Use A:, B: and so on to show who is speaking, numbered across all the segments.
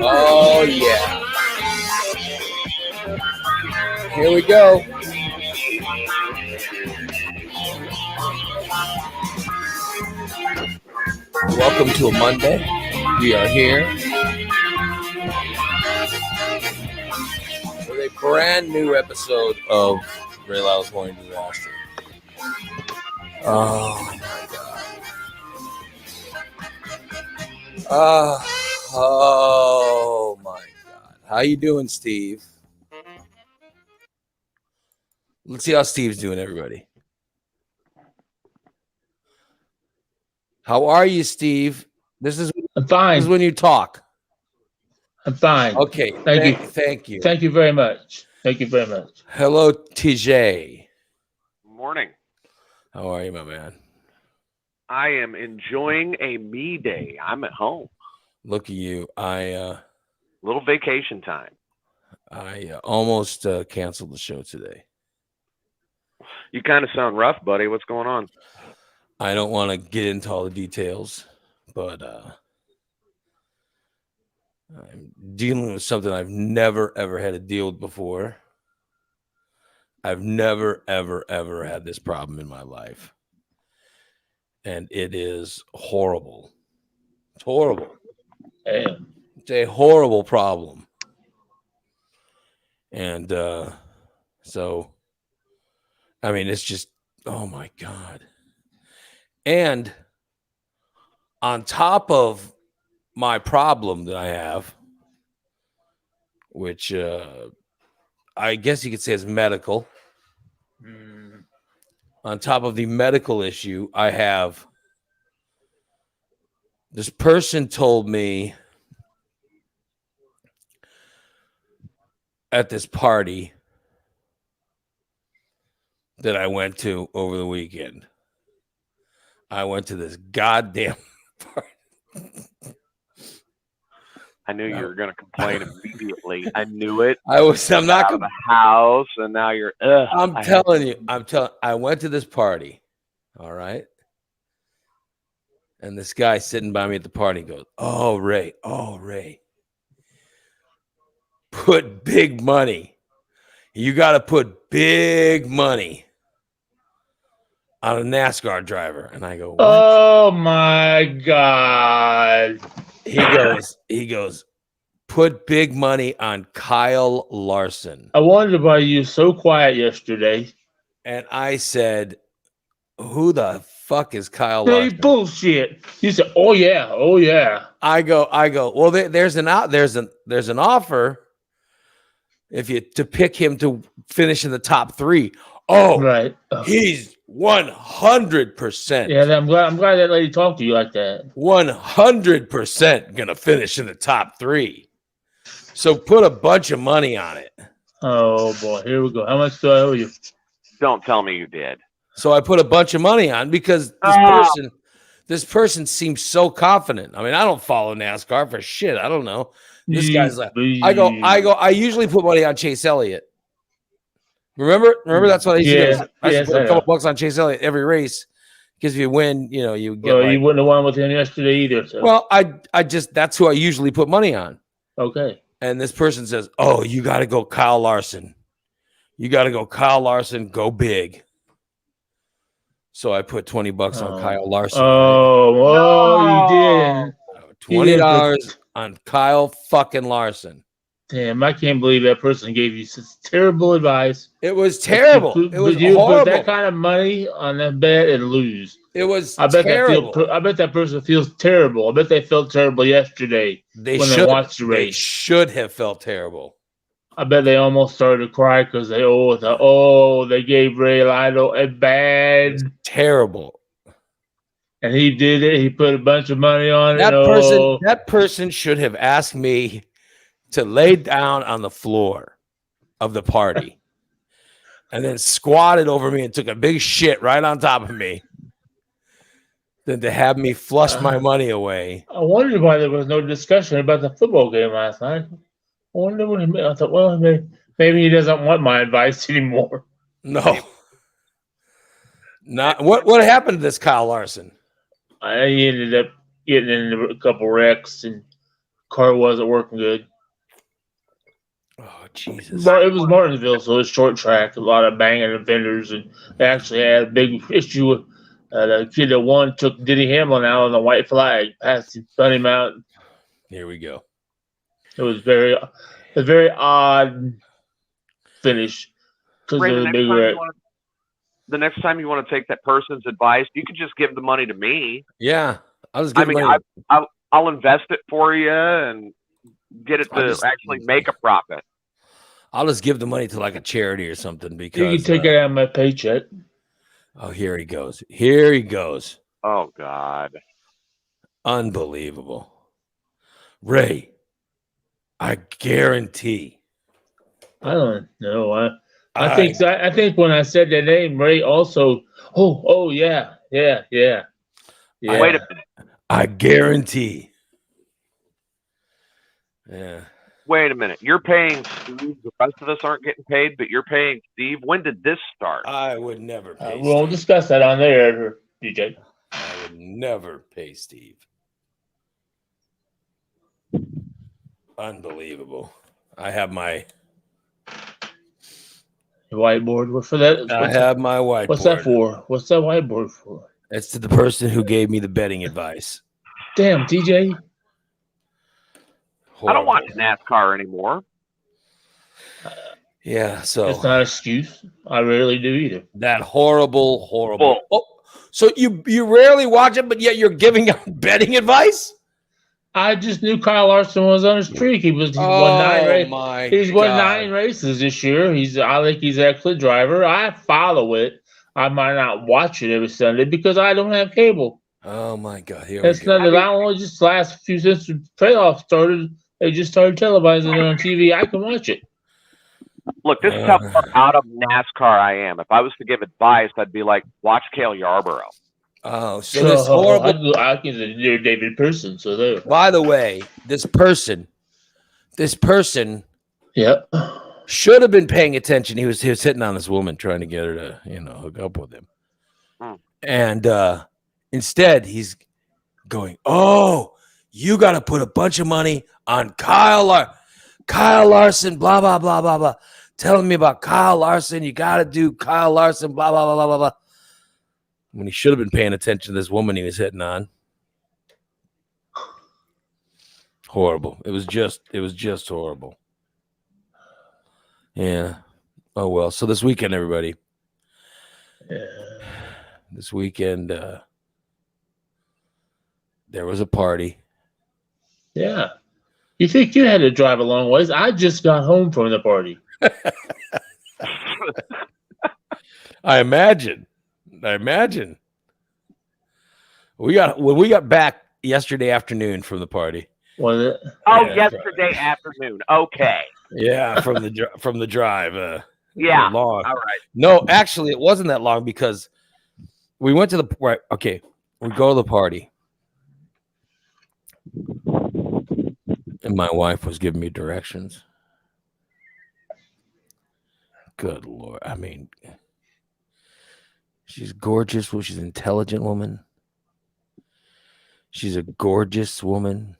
A: Oh, yeah. Here we go. Welcome to a Monday. We are here with a brand new episode of Ray Lyle's Morning Disaster. Oh, my God. Oh, my God. How you doing, Steve? Let's see how Steve's doing, everybody. How are you, Steve?
B: I'm fine.
A: This is when you talk.
B: I'm fine.
A: Okay.
B: Thank you.
A: Thank you.
B: Thank you very much. Thank you very much.
A: Hello, TJ.
C: Morning.
A: How are you, my man?
C: I am enjoying a me day. I'm at home.
A: Look at you.
C: Little vacation time.
A: I almost canceled the show today.
C: You kind of sound rough, buddy. What's going on?
A: I don't want to get into all the details, but I'm dealing with something I've never, ever had to deal with before. I've never, ever had this problem in my life. And it is horrible. It's horrible.
B: Damn.
A: It's a horrible problem. And so, I mean, it's just, oh my God. And on top of my problem that I have, which I guess you could say is medical. On top of the medical issue, I have this person told me at this party that I went to over the weekend. I went to this goddamn party.
C: I knew you were going to complain immediately. I knew it.
A: I'm not
C: out of the house, and now you're.
A: I'm telling you. I went to this party. All right. And this guy sitting by me at the party goes, "Oh, Ray. Put big money. You got to put big money on a NASCAR driver." And I go, "What?"
B: Oh my God.
A: He goes, "Put big money on Kyle Larson."
B: I wondered why you were so quiet yesterday.
A: And I said, "Who the fuck is Kyle
B: Hey,
A: Larson?"
B: bullshit. You said, "Oh yeah."
A: I go. Well, there's an offer to pick him to finish in the top 3. Oh,
B: Right.
A: He's 100%.
B: Yeah, I'm glad that lady talked to you like that.
A: 100% gonna finish in the top 3. So put a bunch of money on it.
B: Oh boy, here we go. How much do I owe you?
C: Don't tell me you did.
A: So I put a bunch of money on because this person seems so confident. I mean, I don't follow NASCAR for shit. I don't know. This guy's like, I go. I usually put money on Chase Elliott. Remember that's what I used to do. I used to put a couple bucks on Chase Elliott every race because if you win, you get.
B: Well, you wouldn't have won with him yesterday either. So.
A: Well, I just that's who I usually put money on.
B: Okay.
A: And this person says, "Oh, you got to go Kyle Larson. You got to go Kyle Larson. Go big." So I put $20 on Kyle Larson.
B: Oh, you did.
A: $20 on Kyle fucking Larson.
B: Damn, I can't believe that person gave you such terrible advice.
A: It was terrible. It was horrible.
B: Put that kind of money on that bet and lose.
A: It was
B: terrible. I bet that person feels terrible. I bet they felt terrible yesterday
A: they
B: watched the race.
A: They should have felt terrible.
B: I bet they almost started to cry because they gave Ray Lyle a bad.
A: Terrible.
B: And he did it. He put a bunch of money on
A: it. That person should have asked me to lay down on the floor of the party and then squatted over me and took a big shit right on top of me than to have me flush my money away.
B: I wondered why there was no discussion about the football game last night. wonder what he meant. I thought, well, maybe he doesn't want my advice anymore.
A: No. Not what happened to this Kyle Larson?
B: I ended up getting into a couple wrecks and car wasn't working good.
A: Oh Jesus!
B: But it was Martinsville, so it's short track, a lot of banging and fenders, and they actually had a big issue with the kid that won took Diddy Hamlin out on the white flag, passed him, spun him out.
A: Here we go.
B: It was a very odd finish because
C: Ray,
B: of the big wreck.
C: the next time you want to take that person's advice, you could just give the money to me.
A: Yeah, I'll just give money.
C: I'll invest it for you and get it to actually make a profit.
A: I'll just give the money to like a charity or something because
B: you can take it out of my paycheck.
A: Oh, here he goes. Here he goes.
C: Oh God.
A: Unbelievable. Ray, I guarantee.
B: I don't know. I think when I said that name, Ray also. Oh yeah.
C: Wait a minute.
A: I guarantee. Yeah.
C: Wait a minute. You're paying Steve. The rest of us aren't getting paid, but you're paying Steve. When did this start?
A: I would never pay Steve.
B: We'll discuss that on there, DJ.
A: I would never pay Steve. Unbelievable. I have my
B: whiteboard. What for that?
A: I have my whiteboard.
B: What's that for? What's that whiteboard for?
A: It's to the person who gave me the betting advice.
B: Damn, TJ.
C: I don't watch NASCAR anymore.
A: Yeah, so
B: it's not an excuse. I rarely do either.
A: That horrible. Oh, so you rarely watch it, but yet you're giving out betting advice?
B: I just knew Kyle Larson was on his streak. He's won 9 races. He's won 9 races this year. I think he's an excellent driver. I follow it. I might not watch it every Sunday because I don't have cable.
A: Oh my God!
B: It's not only just last few since the playoffs started. They just started televising it on TV. I can watch it.
C: Look, this is how far out of NASCAR I am. If I was to give advice, I'd be like, watch Cale Yarborough.
A: Oh, so this horrible.
B: I consider David Person. So there.
A: By the way, this person,
B: yep,
A: should have been paying attention. He was hitting on this woman, trying to get her to hook up with him, and instead he's going, "Oh, you got to put a bunch of money on Kyle Larson, blah blah blah blah blah." Telling me about Kyle Larson, you got to do Kyle Larson, blah blah blah blah blah. When he should have been paying attention to this woman he was hitting on. Horrible. It was just horrible. Yeah. Oh well. So this weekend, everybody.
B: Yeah.
A: This weekend, there was a party.
B: Yeah. You think you had to drive a long ways? I just got home from the party.
A: I imagine. We got back yesterday afternoon from the party.
B: Was it?
C: Oh, yeah, yesterday afternoon. Okay.
A: Yeah, from the drive.
C: Yeah.
A: Long.
C: All right.
A: No, actually, it wasn't that long because we went to the right. Okay, we go to the party, and my wife was giving me directions. Good Lord. I mean, she's gorgeous. Well, she's an intelligent woman. She's a gorgeous woman.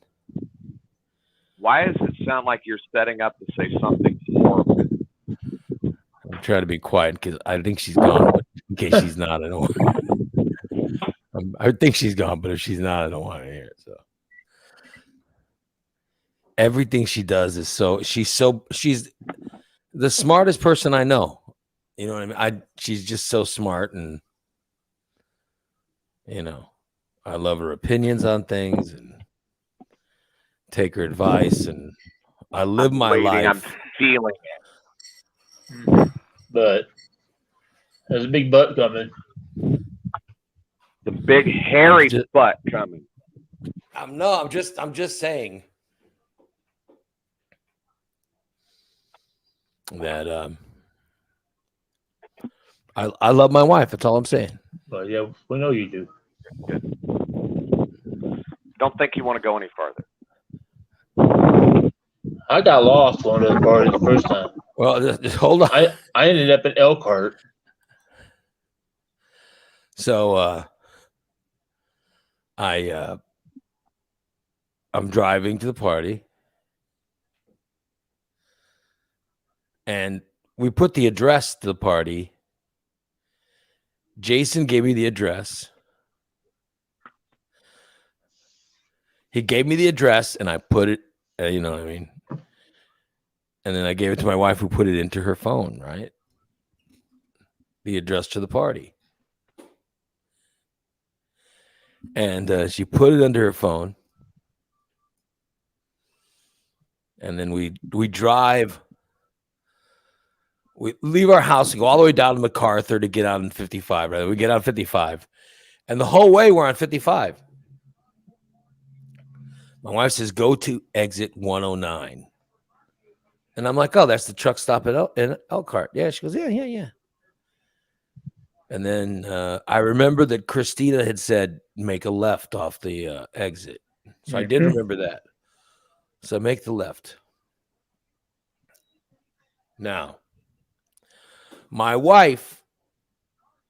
C: Why does it sound like you're setting up to say something horrible?
A: I'm trying to be quiet because I think she's gone. But in case she's not, I don't want. I think she's gone, but if she's not, I don't want to hear it. So everything she does is she's the smartest person I know. You know what I mean? She's just so smart, and I love her opinions on things and take her advice, and I live my life.
C: I'm feeling
B: it. But there's a big butt coming.
C: The big hairy butt coming.
A: I'm just saying that I love my wife. That's all I'm saying.
B: But yeah, we know you do.
C: Don't think you want to go any farther.
B: I got lost going to the party the first time.
A: Well, just hold on.
B: I ended up in Elkhart.
A: So I'm driving to the party, and we put the address to the party. Jason gave me the address. He gave me the address, and I put it, you know what I mean? And then I gave it to my wife, who put it into her phone, right? The address to the party. And she put it under her phone. And then we drive. We leave our house and go all the way down to MacArthur to get out on 55. Right? We get on 55. And the whole way we're on 55. My wife says, go to exit 109. And I'm like, oh, that's the truck stop in Elkhart. Yeah. She goes, yeah. And then I remember that Christina had said, make a left off the exit. So I did remember that. So make the left. Now, my wife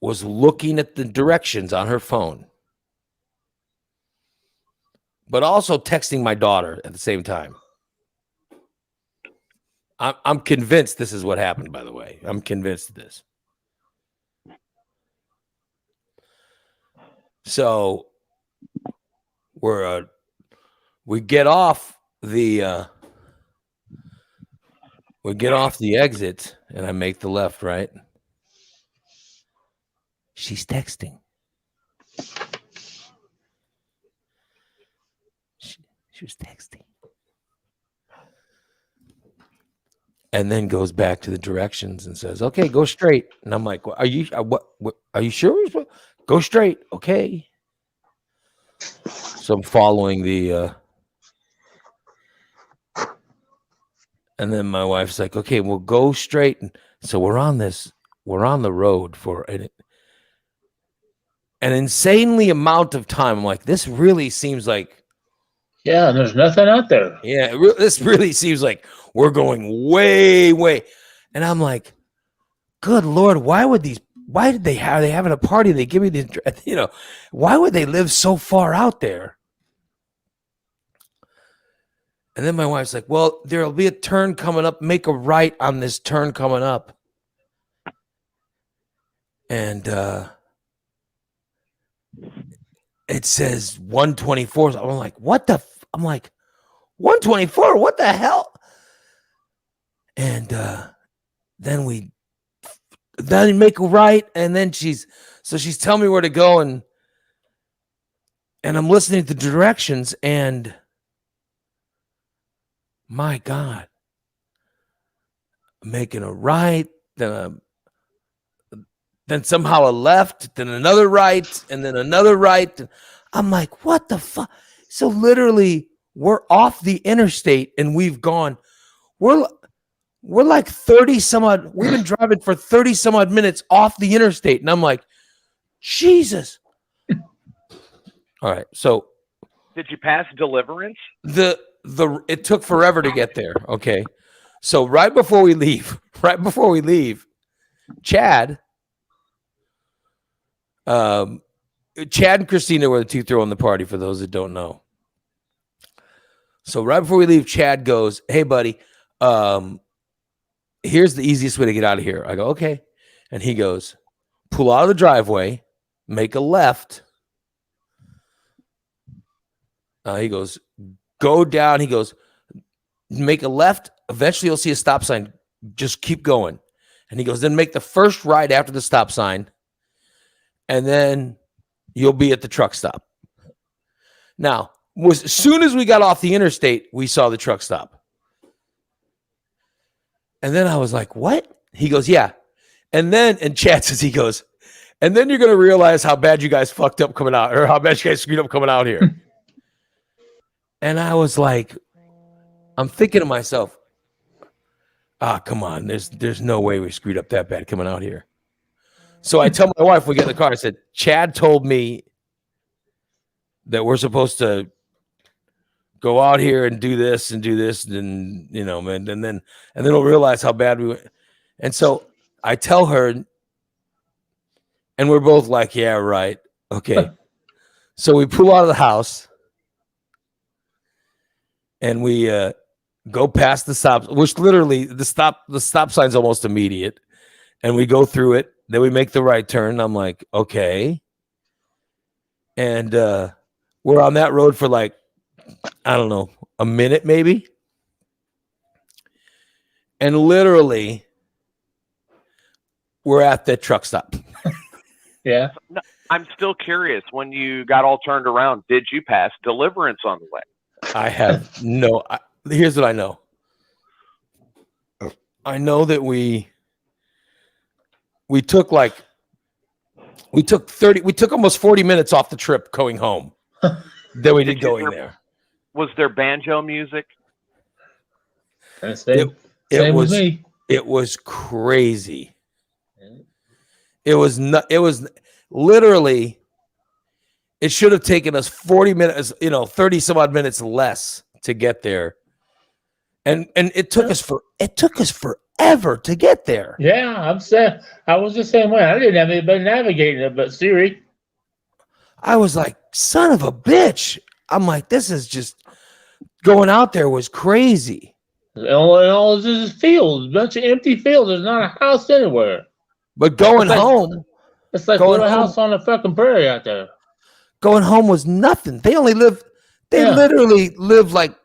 A: was looking at the directions on her phone, but also texting my daughter at the same time. I'm convinced this is what happened, by the way. I'm convinced of this. So we get off the exit, and I make the left, right? She's texting. She was texting. And then goes back to the directions and says, okay, go straight. And I'm like, are you sure? Go straight. Okay. So I'm following the, and then my wife's like, okay, we'll go straight. And so we're on the road for an insanely amount of time. I'm like, this really seems like,
B: yeah, there's nothing out there.
A: Yeah, this really seems like we're going way. And I'm like, good Lord, why did they having a party? They give me the, why would they live so far out there? And then my wife's like, well, there'll be a turn coming up. Make a right on this turn coming up. And it says 124. So I'm like, what the? I'm like, 124? What the hell? And then we make a right, and then she's telling me where to go, and I'm listening to the directions, and my God, I'm making a right, then somehow a left, then another right, and then another right. I'm like, what the fuck? So literally, we're off the interstate, and we've gone. We're like 30 some odd. We've been driving for 30 some odd minutes off the interstate, and I'm like, Jesus. All right, so
C: did you pass Deliverance?
A: It took forever to get there. Okay, so right before we leave, Chad and Christina were the two throwing the party, for those that don't know. So right before we leave, Chad goes, hey, buddy, here's the easiest way to get out of here. I go, okay. And he goes, pull out of the driveway, make a left. He goes, go down. He goes, make a left. Eventually you'll see a stop sign. Just keep going. And he goes, then make the first right after the stop sign. And then you'll be at the truck stop. Now, as soon as we got off the interstate, we saw the truck stop. And then I was like, what? He goes, yeah. And Chad says, he goes, and then you're going to realize how bad you guys fucked up coming out, or how bad you guys screwed up coming out here. And I was like, I'm thinking to myself, come on. There's no way we screwed up that bad coming out here. So I tell my wife, we get in the car, I said, Chad told me that we're supposed to go out here and do this, and you know, man, and then we'll realize how bad we went. And so I tell her, and we're both like, yeah, right. Okay. So we pull out of the house and we go past the stop, which literally the stop sign's almost immediate. And we go through it. Then we make the right turn. I'm like, okay. And we're on that road for like, I don't know, a minute maybe. And literally, we're at the truck stop.
B: Yeah.
C: No, I'm still curious. When you got all turned around, did you pass Deliverance on the way?
A: I have no. Here's what I know. I know that we took almost 40 minutes off the trip going home. Then we did going there.
C: Was there banjo music?
B: Same with me.
A: It was crazy. It was literally, it should have taken us 40 minutes, 30 some odd minutes less to get there. And it took us forever to get there.
B: Yeah, I'm saying I was the same way. I didn't have anybody navigating it but Siri.
A: I was like, son of a bitch. I'm like, this is just going out there was crazy.
B: All this is fields, a bunch of empty fields. There's not a house anywhere.
A: But going home,
B: it's like going a house on a fucking prairie out there.
A: Going home was nothing. They literally live like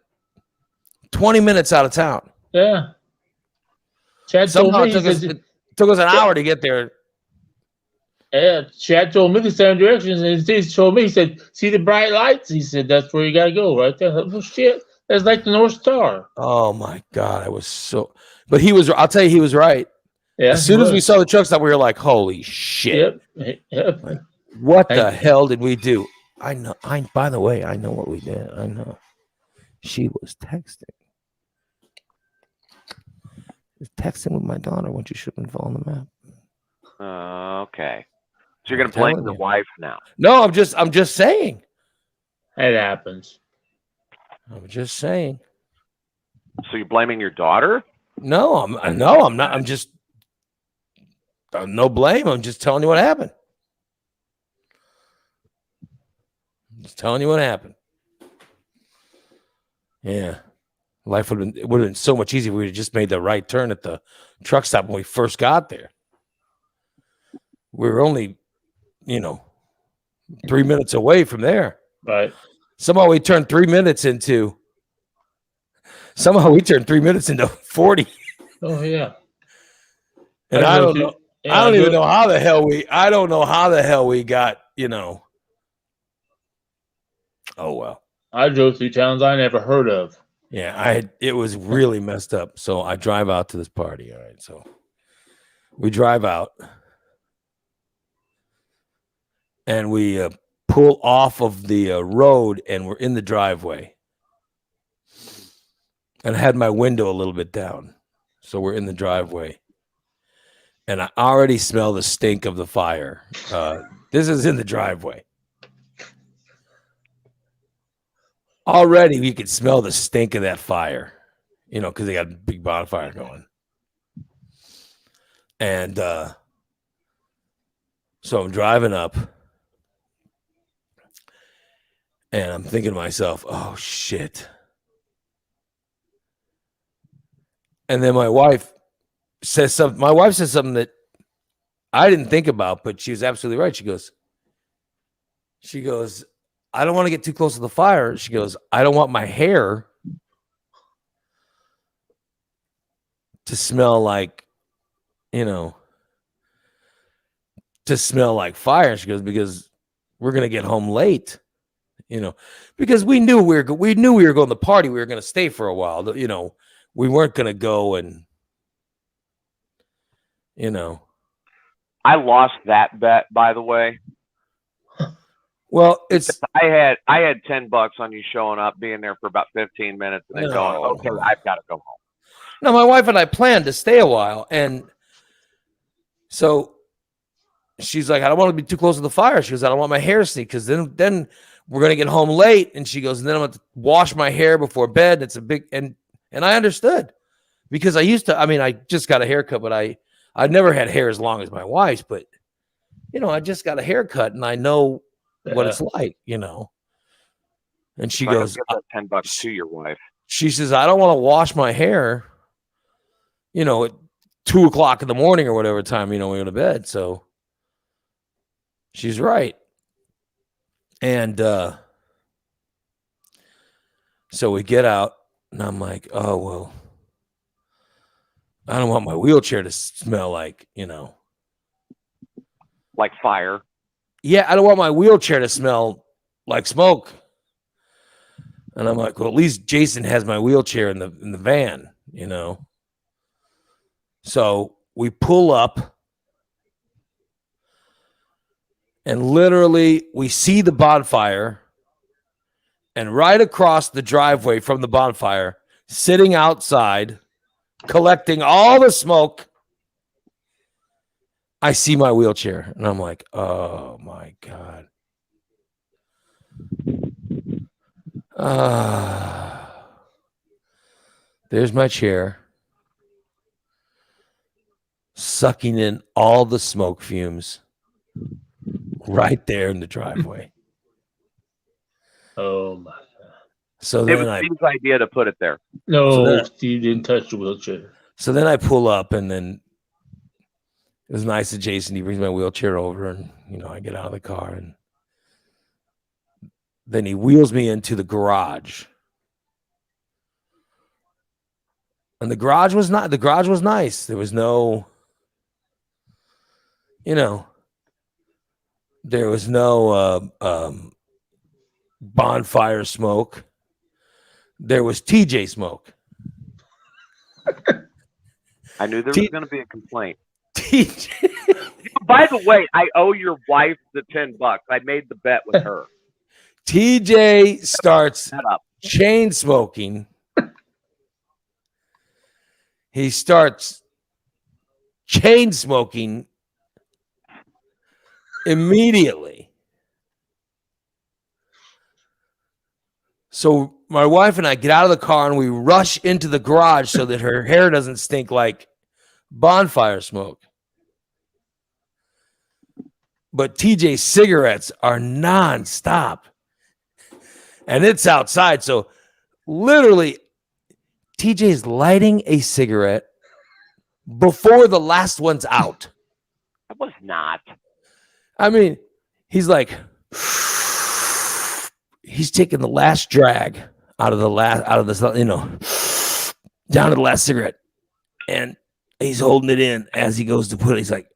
A: 20 minutes out of town.
B: Yeah. Chad
A: somehow told me, it took us an hour to get there.
B: Yeah, Chad told me the same directions, and he told me, he said, see the bright lights? He said, that's where you got to go, right there. Well, shit, that's like the North Star.
A: Oh, my God. But I'll tell you, he was right.
B: Yeah,
A: as soon as we saw the truck stop, we were like, holy shit.
B: Yep.
A: Like, what the hell did we do? I know. By the way, I know what we did. I know. She was texting. Texting with my daughter when she should have been following the map.
C: Okay. So you're going to blame the wife now?
A: No, I'm just saying.
B: It happens.
A: I'm just saying.
C: So you're blaming your daughter?
A: No, I'm not. I'm just no blame. I'm just telling you what happened. Just telling you what happened. Yeah. Life would have been so much easier if we had just made the right turn at the truck stop when we first got there. We were only, 3 minutes away from there.
B: Right.
A: Somehow we turned 3 minutes into 40.
B: Oh yeah.
A: And I don't know. I don't even know how the hell we got, Oh well.
B: I drove through towns I never heard of.
A: Yeah, it was really messed up. So I drive out to this party. All right. So we drive out and we pull off of the road and we're in the driveway. And I had my window a little bit down. So we're in the driveway. And I already smell the stink of the fire. This is in the driveway. Already we could smell the stink of that fire, because they got a big bonfire going. And so I'm driving up and I'm thinking to myself, oh, shit. And then my wife says something that I didn't think about, but she was absolutely right. She goes, I don't want to get too close to the fire. She goes, I don't want my hair to smell like, to smell like fire. She goes, because we're going to get home late, because we knew we were going to the party. We were going to stay for a while. We weren't going to go and,
C: I lost that bet, by the way.
A: Well,
C: I had $10 on you showing up, being there for about 15 minutes, and then going, okay, I've got to go home.
A: No, my wife and I planned to stay a while, and so she's like, I don't want to be too close to the fire. She goes, I don't want my hair to see, because then we're going to get home late. And she goes, and then I'm going to wash my hair before bed. It's a big, and I understood because I just got a haircut, but I've never had hair as long as my wife's, but I just got a haircut and I know what it's like, And she goes,
C: give that $10 to your wife.
A: She says, I don't want to wash my hair, at 2:00 in the morning or whatever time, we go to bed. So she's right. And so we get out and I'm like, oh, well, I don't want my wheelchair to smell like,
C: like fire.
A: Yeah, I don't want my wheelchair to smell like smoke. And I'm like, well, at least Jason has my wheelchair in the van, So we pull up and literally we see the bonfire, and right across the driveway from the bonfire, sitting outside, collecting all the smoke, I see my wheelchair. And I'm like, oh my God. There's my chair, sucking in all the smoke fumes right there in the driveway.
B: Oh my God.
A: So
C: it
A: then
C: was Steve's idea to put it there.
B: No, Steve didn't touch the wheelchair.
A: So then I pull up, and then it was nice of Jason. He brings my wheelchair over, and I get out of the car, and then he wheels me into the garage. And the garage was not. The garage was nice. There was no, there was no bonfire smoke. There was TJ smoke.
C: I knew there was going to be a complaint.
A: TJ.
C: By the way, I owe your wife the $10. I made the bet with her.
A: TJ starts chain smoking. He starts chain smoking immediately. So my wife and I get out of the car and we rush into the garage so that her hair doesn't stink like bonfire smoke. But TJ's cigarettes are nonstop. And it's outside. So literally, TJ's lighting a cigarette before the last one's out.
C: I was not.
A: I mean, he's like, he's taking the last drag out of this, down to the last cigarette. And he's holding it in as he goes to put it. He's like,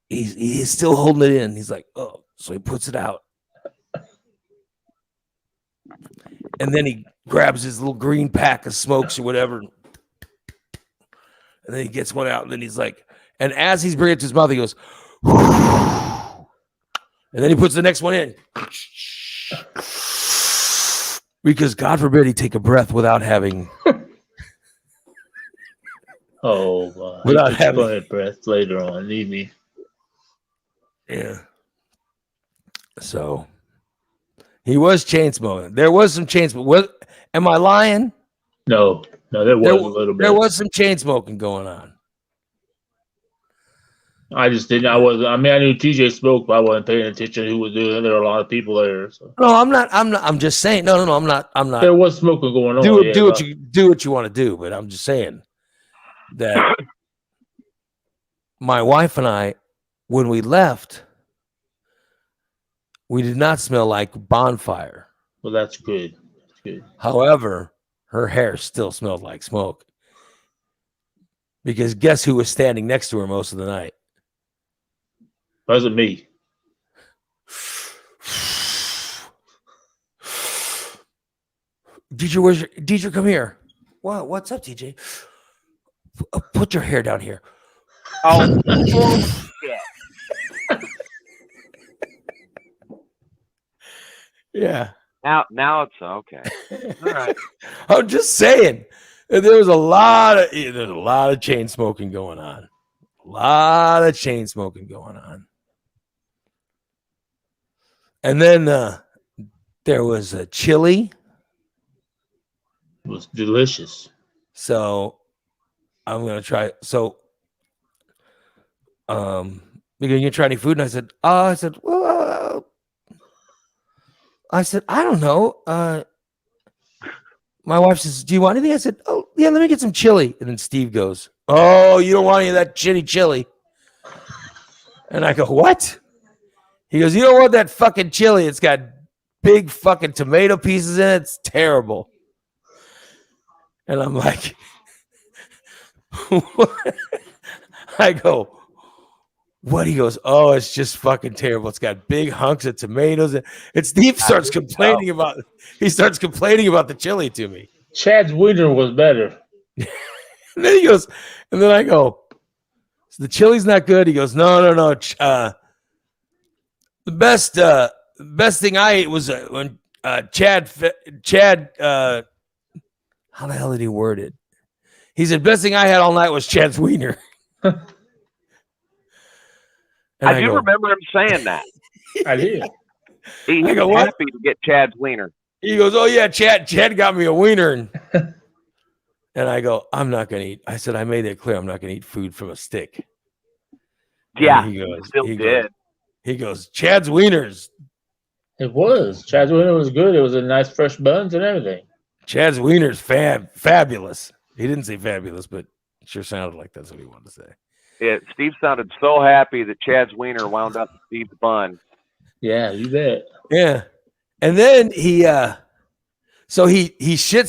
A: he's still holding it in. He's like, oh, so he puts it out. And then he grabs his little green pack of smokes or whatever. And then he gets one out. And then he's like, and as he's bringing it to his mouth, he goes, and then he puts the next one in. Because God forbid he take a breath without having.
B: Without having a breath later on. Leave me.
A: Yeah. So he was chain smoking. There was some chain smoking. Am I lying?
B: No, there was a little bit.
A: There was some chain smoking going on.
B: I just didn't. I knew TJ smoked, but I wasn't paying attention to who was doing it. There were a lot of people there. So.
A: No, I'm not. I'm just saying. No, I'm not.
B: There was smoking going on.
A: Do what you want to do, but I'm just saying that my wife and I, when we left, we did not smell like bonfire.
B: Well, that's good. That's good.
A: However, her hair still smelled like smoke. Because guess who was standing next to her most of the night?
B: Wasn't me.
A: DJ, come here. What's up, DJ? Put your hair down here.
C: Oh, shit.
A: Yeah.
C: Now it's okay. All right.
A: I'm just saying. There's a lot of chain smoking going on. And then There was a chili.
B: It was delicious.
A: So I'm gonna try. So because you try any food, and I said, well, I don't know. My wife says, do you want anything? I said, oh yeah, let me get some chili. And then Steve goes, oh, you don't want any of that shitty chili. And I go, what? He goes, you don't want that fucking chili. It's got big fucking tomato pieces in it. It's terrible. And I'm like, I go, what? He goes, oh, it's just fucking terrible. It's got big hunks of tomatoes. And Steve starts complaining about the chili to me.
B: Chad's wiener was better.
A: And then he goes, and then I go, so the chili's not good. He goes, no. The best thing I ate was when Chad, how the hell did he word it? He said, best thing I had all night was Chad's wiener.
C: I do remember him saying that.
B: I did.
C: He was happy to get Chad's wiener.
A: He goes, oh yeah, Chad got me a wiener. And I go, I'm not going to eat. I said, I made it clear I'm not going to eat food from a stick.
C: Yeah,
A: he goes,
C: He
A: goes, Chad's wieners.
B: It was. Chad's wiener was good. It was a nice fresh buns and everything.
A: Chad's wieners, fabulous. He didn't say fabulous, but it sure sounded like that's what he wanted to say.
C: Yeah, Steve sounded so happy that Chad's wiener wound up in Steve's bun.
B: Yeah, you bet.
A: Yeah. And then he shits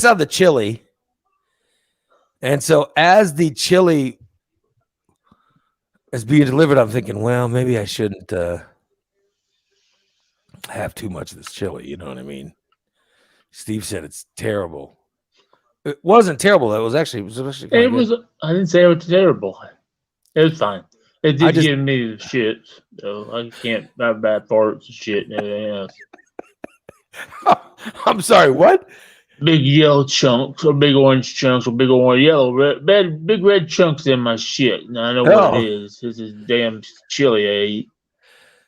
A: on the chili. And so as the chili is being delivered, I'm thinking, well, maybe I shouldn't have too much of this chili. You know what I mean? Steve said it's terrible. It wasn't terrible. It was actually good.
B: I didn't say it was terrible. It was fine. It did give me the shit. So I can't have bad farts and shit and everything else.
A: I'm sorry, what?
B: Big yellow chunks or big orange chunks or big orange yellow big red chunks in my shit. And I know what it is. This is damn chili I ate.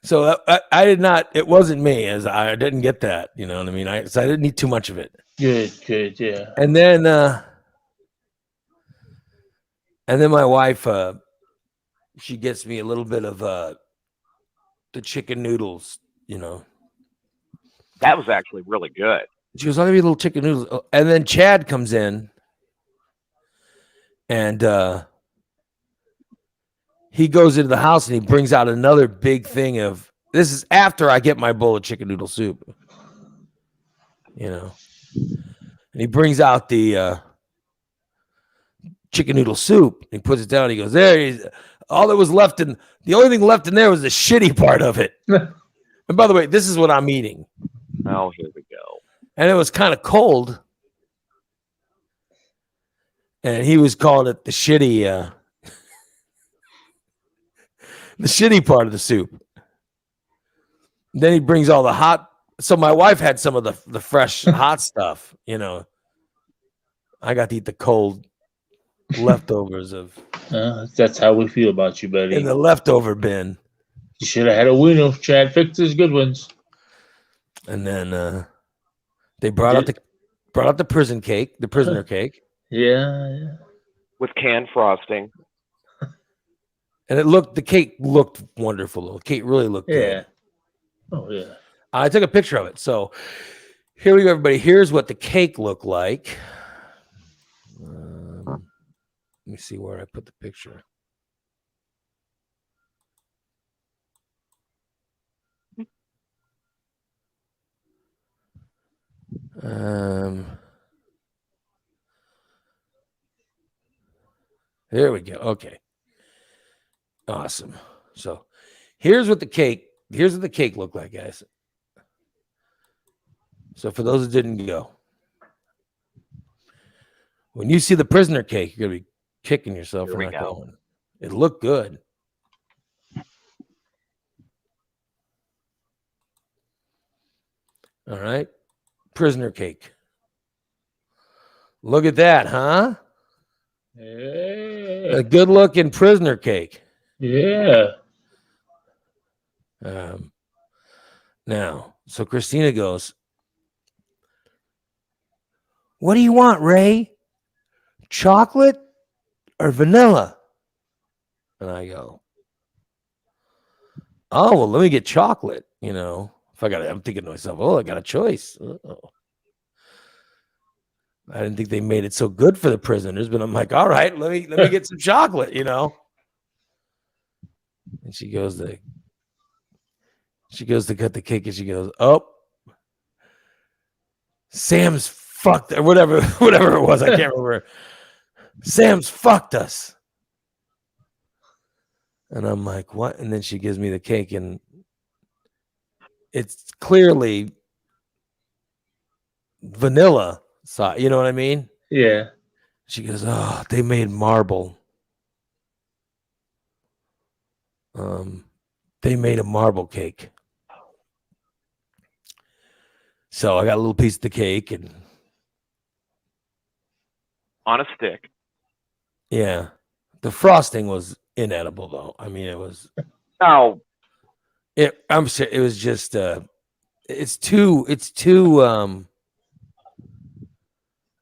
A: So I did not. It wasn't me, as I didn't get that. You know what I mean? I didn't eat too much of it.
B: Good, yeah.
A: And then my wife, she gets me a little bit of the chicken noodles. You know,
C: that was actually really good.
A: She goes, I'll give you a little chicken noodles. And then Chad comes in, and he goes into the house and he brings out another big thing of, this is after I get my bowl of chicken noodle soup, you know, and he brings out the chicken noodle soup. He puts it down. He goes, all that was left the only thing left in there was the shitty part of it. And by the way, this is what I'm eating.
C: Oh, here we go.
A: And it was kind of cold. And he was calling it the shitty part of the soup. Then he brings all the hot. So my wife had some of the fresh hot stuff, you know. I got to eat the cold leftovers of.
B: That's how we feel about you, buddy.
A: In the leftover bin.
B: You should have had a wiener. Chad fixed his good ones.
A: And then they brought out the prisoner cake.
B: Yeah.
C: With canned frosting.
A: And the cake looked wonderful. The cake really looked good.
B: Oh, yeah.
A: I took a picture of it. So here we go, everybody. Here's what the cake looked like. Let me see where I put the picture. There we go. Okay. Awesome. So here's what the cake looked like, guys. So for those that didn't go, when you see the prisoner cake, you're gonna be kicking yourself for not going. It looked good. All right. Prisoner cake. Look at that, huh?
B: Yeah.
A: A good looking prisoner cake.
B: Yeah.
A: Now, so Christina goes, what do you want, Ray? Chocolate or vanilla? And I go, oh, well, let me get chocolate. I'm thinking to myself, I got a choice. I didn't think they made it so good for the prisoners, but I'm like, all right, let me get some chocolate, And she goes to cut the cake, and she goes, oh, Sam's fucked, or whatever it was. I can't remember. Sam's fucked us. And I'm like, what? And then she gives me the cake, and it's clearly vanilla. So, you know what I mean?
B: Yeah.
A: She goes, oh, they made marble. They made a marble cake. So I got a little piece of the cake and
C: on a stick.
A: Yeah. The frosting was inedible though. I mean, it was I'm sure it was just it's too I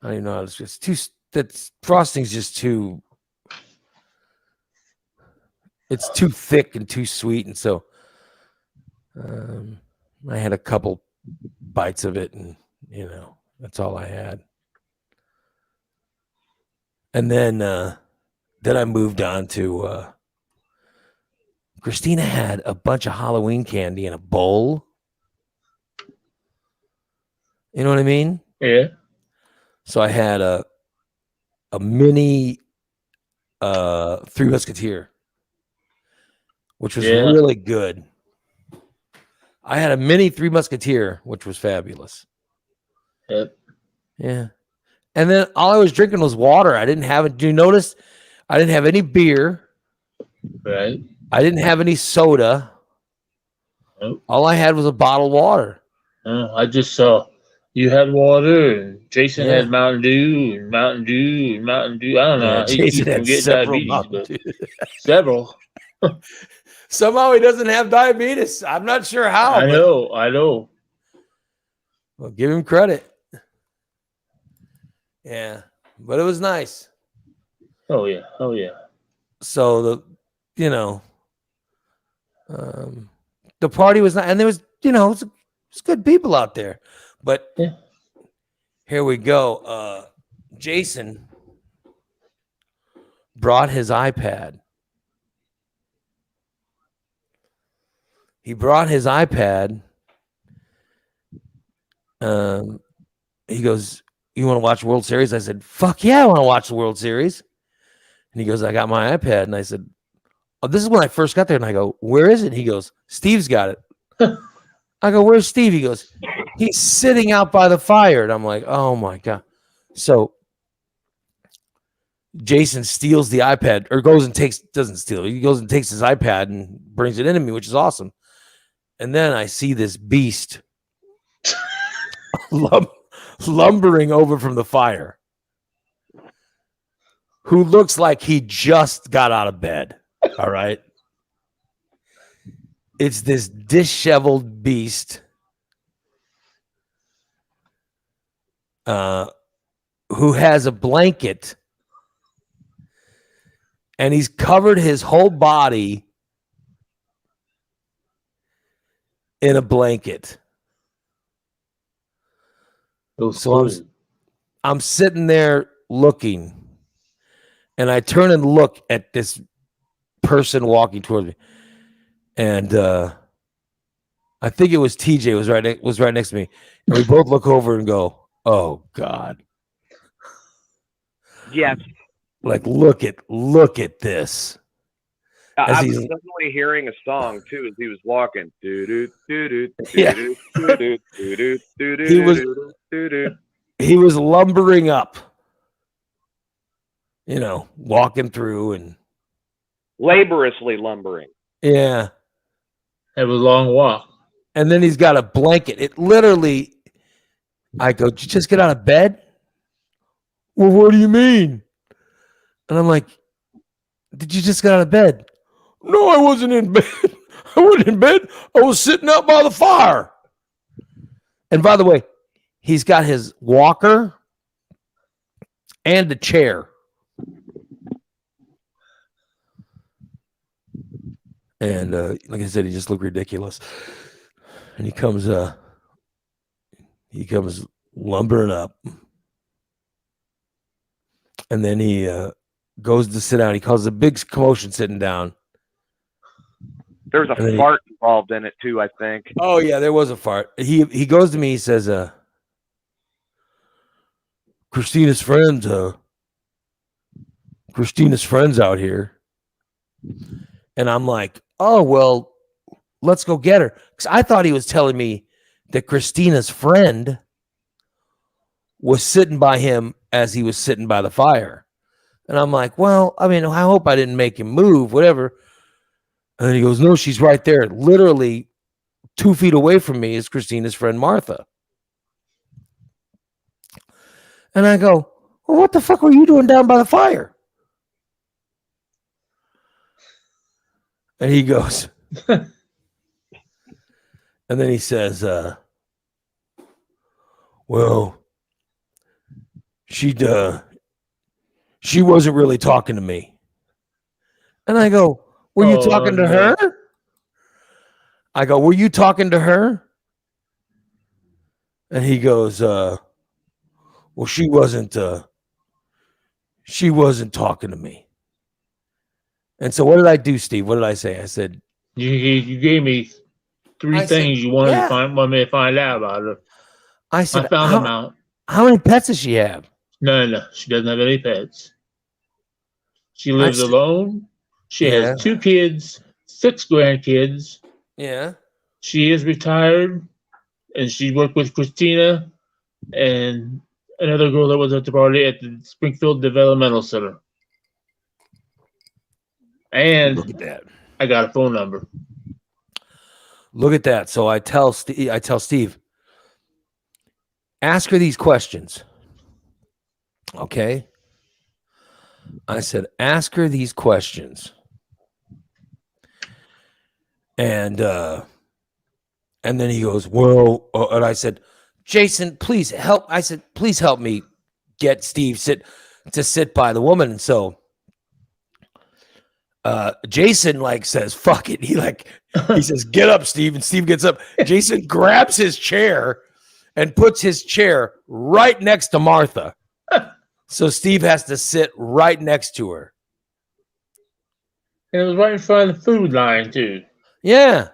A: don't even know how to just too that frosting's just too it's too thick and too sweet, and so I had a couple bites of it, and that's all I had. And then I moved on to Christina had a bunch of Halloween candy in a bowl. You know what I mean?
B: Yeah.
A: So I had a mini Three Musketeer, which was really good. I had a mini Three Musketeer, which was fabulous.
B: Yep.
A: Yeah. And then all I was drinking was water. I didn't have it. Do you notice? I didn't have any beer.
B: Right.
A: I didn't have any soda.
B: Nope.
A: All I had was a bottle of water.
B: I just saw you had water, and Jason had Mountain Dew, and Mountain Dew, and Mountain Dew. I don't know.
A: Jason had several
B: diabetes, but several.
A: Somehow he doesn't have diabetes. I'm not sure how.
B: I know.
A: Well, give him credit. Yeah, but it was nice.
B: Oh yeah.
A: So the party was not, and there was it's good people out there, but here we go. Jason brought his iPad. He brought his iPad. He goes, you want to watch World Series? I said, fuck yeah, I want to watch the World Series. And he goes, I got my iPad. And I said, oh, this is when I first got there. And I go, where is it? He goes, Steve's got it. I go, where's Steve? He goes, he's sitting out by the fire. And I'm like, oh my God. So Jason steals the iPad, or doesn't steal it. He goes and takes his iPad and brings it into me, which is awesome. And then I see this beast lumbering over from the fire, who looks like he just got out of bed. All right. It's this disheveled beast who has a blanket, and he's covered his whole body in a blanket. So I'm sitting there looking, and I turn and look at this person walking towards me, and I think it was TJ was right next to me, and we both look over and go, "Oh God!"
C: Yes.
A: Like look at this.
C: I was definitely hearing a song too as he was walking.
A: He was lumbering up, walking through and
C: laboriously lumbering.
A: Yeah,
B: it was a long walk.
A: And then he's got a blanket. It literally, I go, did you just get out of bed? Well, what do you mean? And I'm like, did you just get out of bed? No, I wasn't in bed. I wasn't in bed. I was sitting out by the fire. And by the way, he's got his walker and a chair. And like I said, he just looked ridiculous. And he comes lumbering up. And then he goes to sit down. He causes a big commotion sitting down.
C: There's a fart involved in it too, I think.
A: Oh yeah, there was a fart. He goes to me. He says, "Christina's friends out here." And I'm like, "Oh well, let's go get her." Because I thought he was telling me that Christina's friend was sitting by him as he was sitting by the fire. And I'm like, well, I mean, I hope I didn't make him move, whatever. And then he goes, no, she's right there. Literally 2 feet away from me is Christina's friend, Martha. And I go, well, what the fuck were you doing down by the fire? And he goes, and then he says, well, she wasn't really talking to me. And I go, were you talking to her? I go, were you talking to her? And he goes, well, she wasn't talking to me. And so what did I do, Steve? What did I say? I said,
B: you gave me three things you wanted to want me to find out about her.
A: I said,
B: I found them out.
A: How many pets does she have?
B: No, she doesn't have any pets. She lives alone. She has 2 kids, 6 grandkids.
A: Yeah.
B: She is retired, and she worked with Christina and another girl that was at the party at the Springfield Developmental Center. And
A: look at that.
B: I got a phone number.
A: Look at that. So I tell Steve, ask her these questions. Okay. I said, ask her these questions. And then he goes, well, and I said, Jason, please help. I said, please help me get Steve to sit by the woman. And so Jason says, fuck it. He says, get up, Steve. And Steve gets up. Jason grabs his chair and puts his chair right next to Martha. So Steve has to sit right next to her.
B: And it was right in front of the food line, too.
A: Yeah.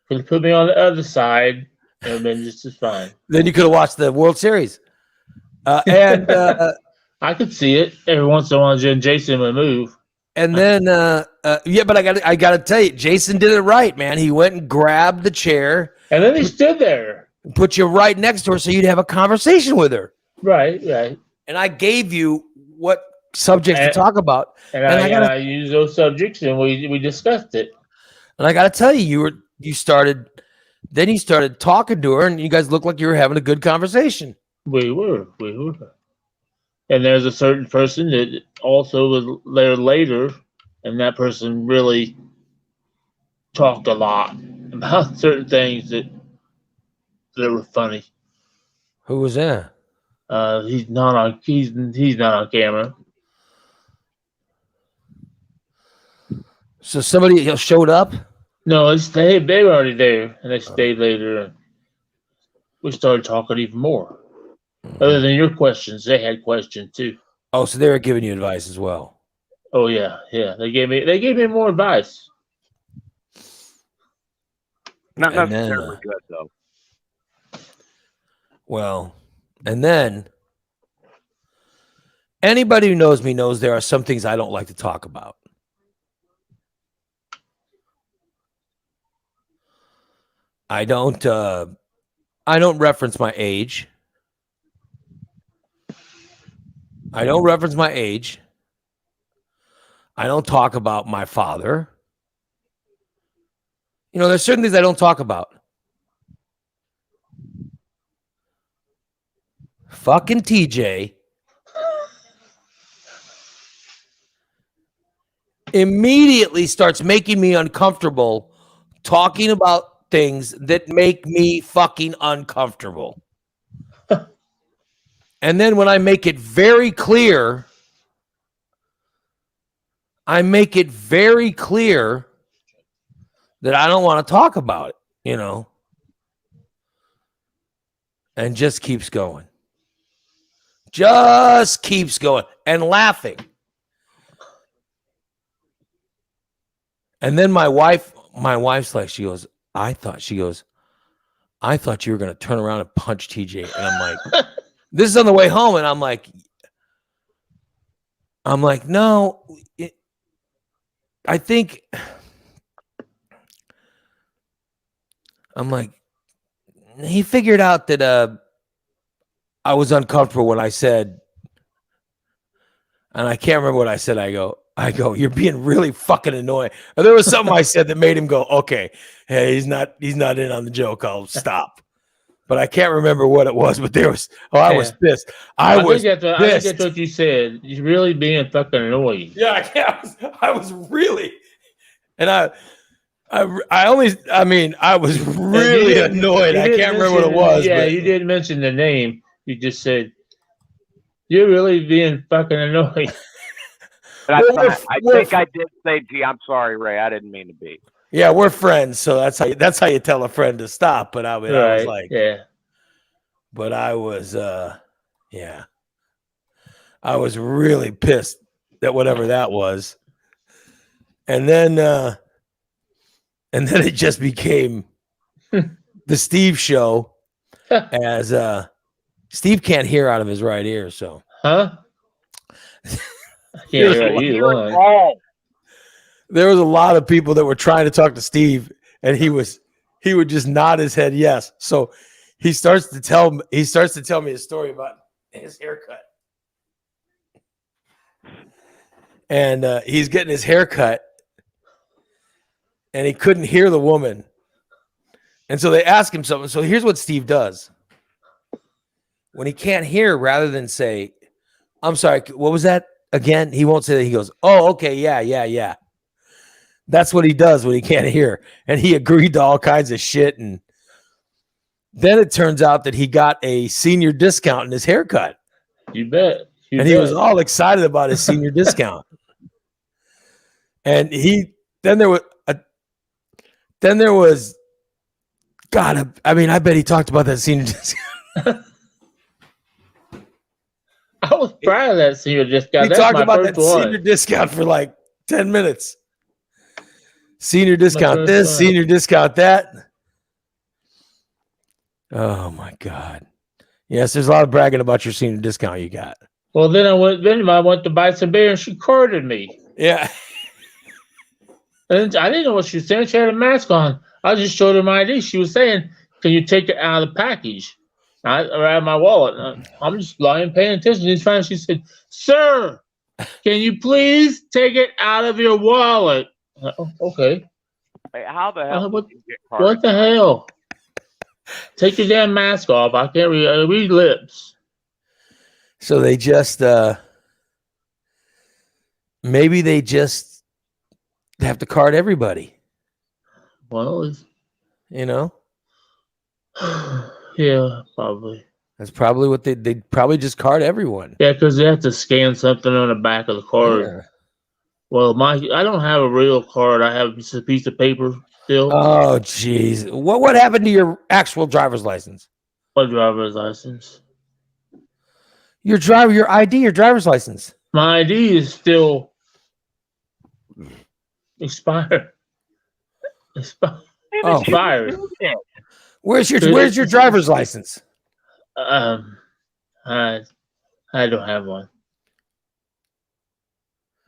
B: Could have put me on the other side. It would have been just as fine.
A: Then you could have watched the World Series. And
B: I could see it. Every once in a while, Jason would move.
A: And then, but I got to tell you, Jason did it right, man. He went and grabbed the chair.
B: And then he stood there.
A: Put you right next to her so you'd have a conversation with her.
B: Right.
A: And I gave you what subjects to talk about.
B: And I used those subjects, and we discussed it.
A: And I got to tell you, you started talking to her, and you guys looked like you were having a good conversation.
B: We were. And there's a certain person that also was there later, and that person really talked a lot about certain things that were funny.
A: Who was that?
B: He's not on camera.
A: So somebody showed up?
B: No, they were already there, and they stayed later. And we started talking even more. Other than your questions, they had questions too.
A: Oh, so they were giving you advice as well.
B: Oh yeah. They gave me more advice.
C: Not necessarily good though.
A: Well, and then anybody who knows me knows there are some things I don't like to talk about. I don't reference my age. I don't talk about my father. There's certain things I don't talk about. Fucking TJ immediately starts making me uncomfortable talking about things that make me fucking uncomfortable. And then when I make it very clear, that I don't want to talk about it, you know, and just keeps going. Just keeps going and laughing. And then my wife's like, she goes, I thought you were going to turn around and punch TJ. And I'm like, this is on the way home. And I'm like, no, he figured out that I was uncomfortable when I said, and I can't remember what I said. I go, you're being really fucking annoying. And there was something I said that made him go, okay, hey, he's not in on the joke. I'll stop. But I can't remember what it was. But I was pissed. I think
B: that's what you said. You're really being fucking annoying.
A: Yeah, I was really, and I was really annoyed. I can't remember what it was.
B: Yeah, you didn't mention the name. You just said, you're really being fucking annoying.
C: But I think I did say, gee, I'm sorry, Ray. I didn't mean to be.
A: Yeah, we're friends, so that's how you tell a friend to stop. But I was like,
B: yeah.
A: But I was, I was really pissed at whatever that was, and then it just became the Steve show, as Steve can't hear out of his right ear, so.
B: Huh?
A: There was a lot of people that were trying to talk to Steve, and he would just nod his head yes. So he starts to tell me a story about his haircut, and he's getting his haircut, and he couldn't hear the woman, and so they ask him something. So here's what Steve does when he can't hear, rather than say, "I'm sorry, what was that?" Again, he won't say that. He goes, "Oh, okay, yeah." That's what he does when he can't hear. And he agreed to all kinds of shit. And then it turns out that he got a senior discount in his haircut.
B: You bet.
A: He was all excited about his senior discount. And then there was, God, I mean, I bet he talked about that senior discount.
B: I was proud of that senior discount.
A: He talked about that senior discount for like 10 minutes. Senior discount this, senior discount that. Oh my God. Yes, there's a lot of bragging about your senior discount you got.
B: Well, then I went to buy some beer and she carded me.
A: Yeah.
B: And I didn't know what she was saying. She had a mask on. I just showed her my ID. She was saying, can you take it out of the package? I grabbed my wallet. I'm just lying, paying attention. And finally she said, sir, can you please take it out of your wallet? Oh, okay.
C: Hey, how the hell?
B: What the hell? Take your damn mask off. I can't read lips.
A: So they just, maybe they just have to card everybody.
B: Well,
A: you know?
B: Yeah, probably.
A: That's probably what they probably just card everyone.
B: Yeah, because they have to scan something on the back of the card. Yeah. Well, I don't have a real card. I have a piece of paper still.
A: Oh, jeez. What happened to your actual driver's license?
B: What driver's license?
A: Your ID, your driver's license.
B: My ID is still expired. Expired.
A: Where's your driver's license?
B: I don't have one.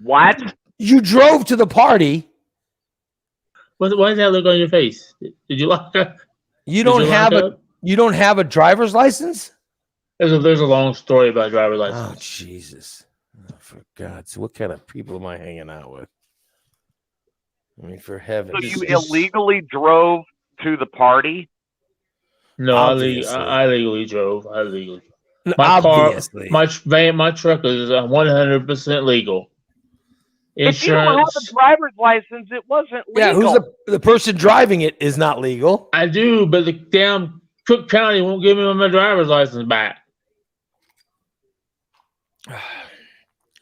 C: What?
A: You drove to the party.
B: Why does that look on your face? Did you lock up?
A: You don't have a driver's license?
B: There's a long story about driver's license.
A: Oh, Jesus. Oh, for God's sake, what kind of people am I hanging out with? I mean, for heaven.
C: So you illegally drove to the party?
B: No, I legally drove. My
A: Obviously.
B: car, my truck is 100% legal. Insurance.
C: If you don't have a driver's license, it wasn't legal.
A: Yeah, who's the person driving it is not legal.
B: I do, but the damn Cook County won't give me my driver's license back.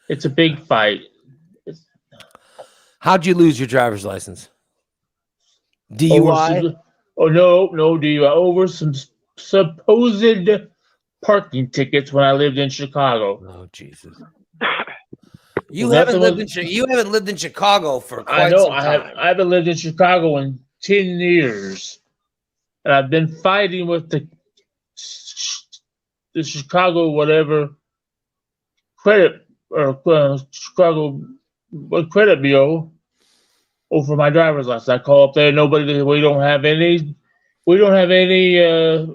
B: It's a big fight.
A: How'd you lose your driver's license? DUI?
B: No DUI. Over some supposed parking tickets when I lived in Chicago.
A: Oh Jesus! You haven't lived in Chicago for quite some time.
B: I haven't lived in Chicago in 10 years, and I've been fighting with the Chicago whatever credit or Chicago credit bureau over my driver's license. I call up there. We don't have any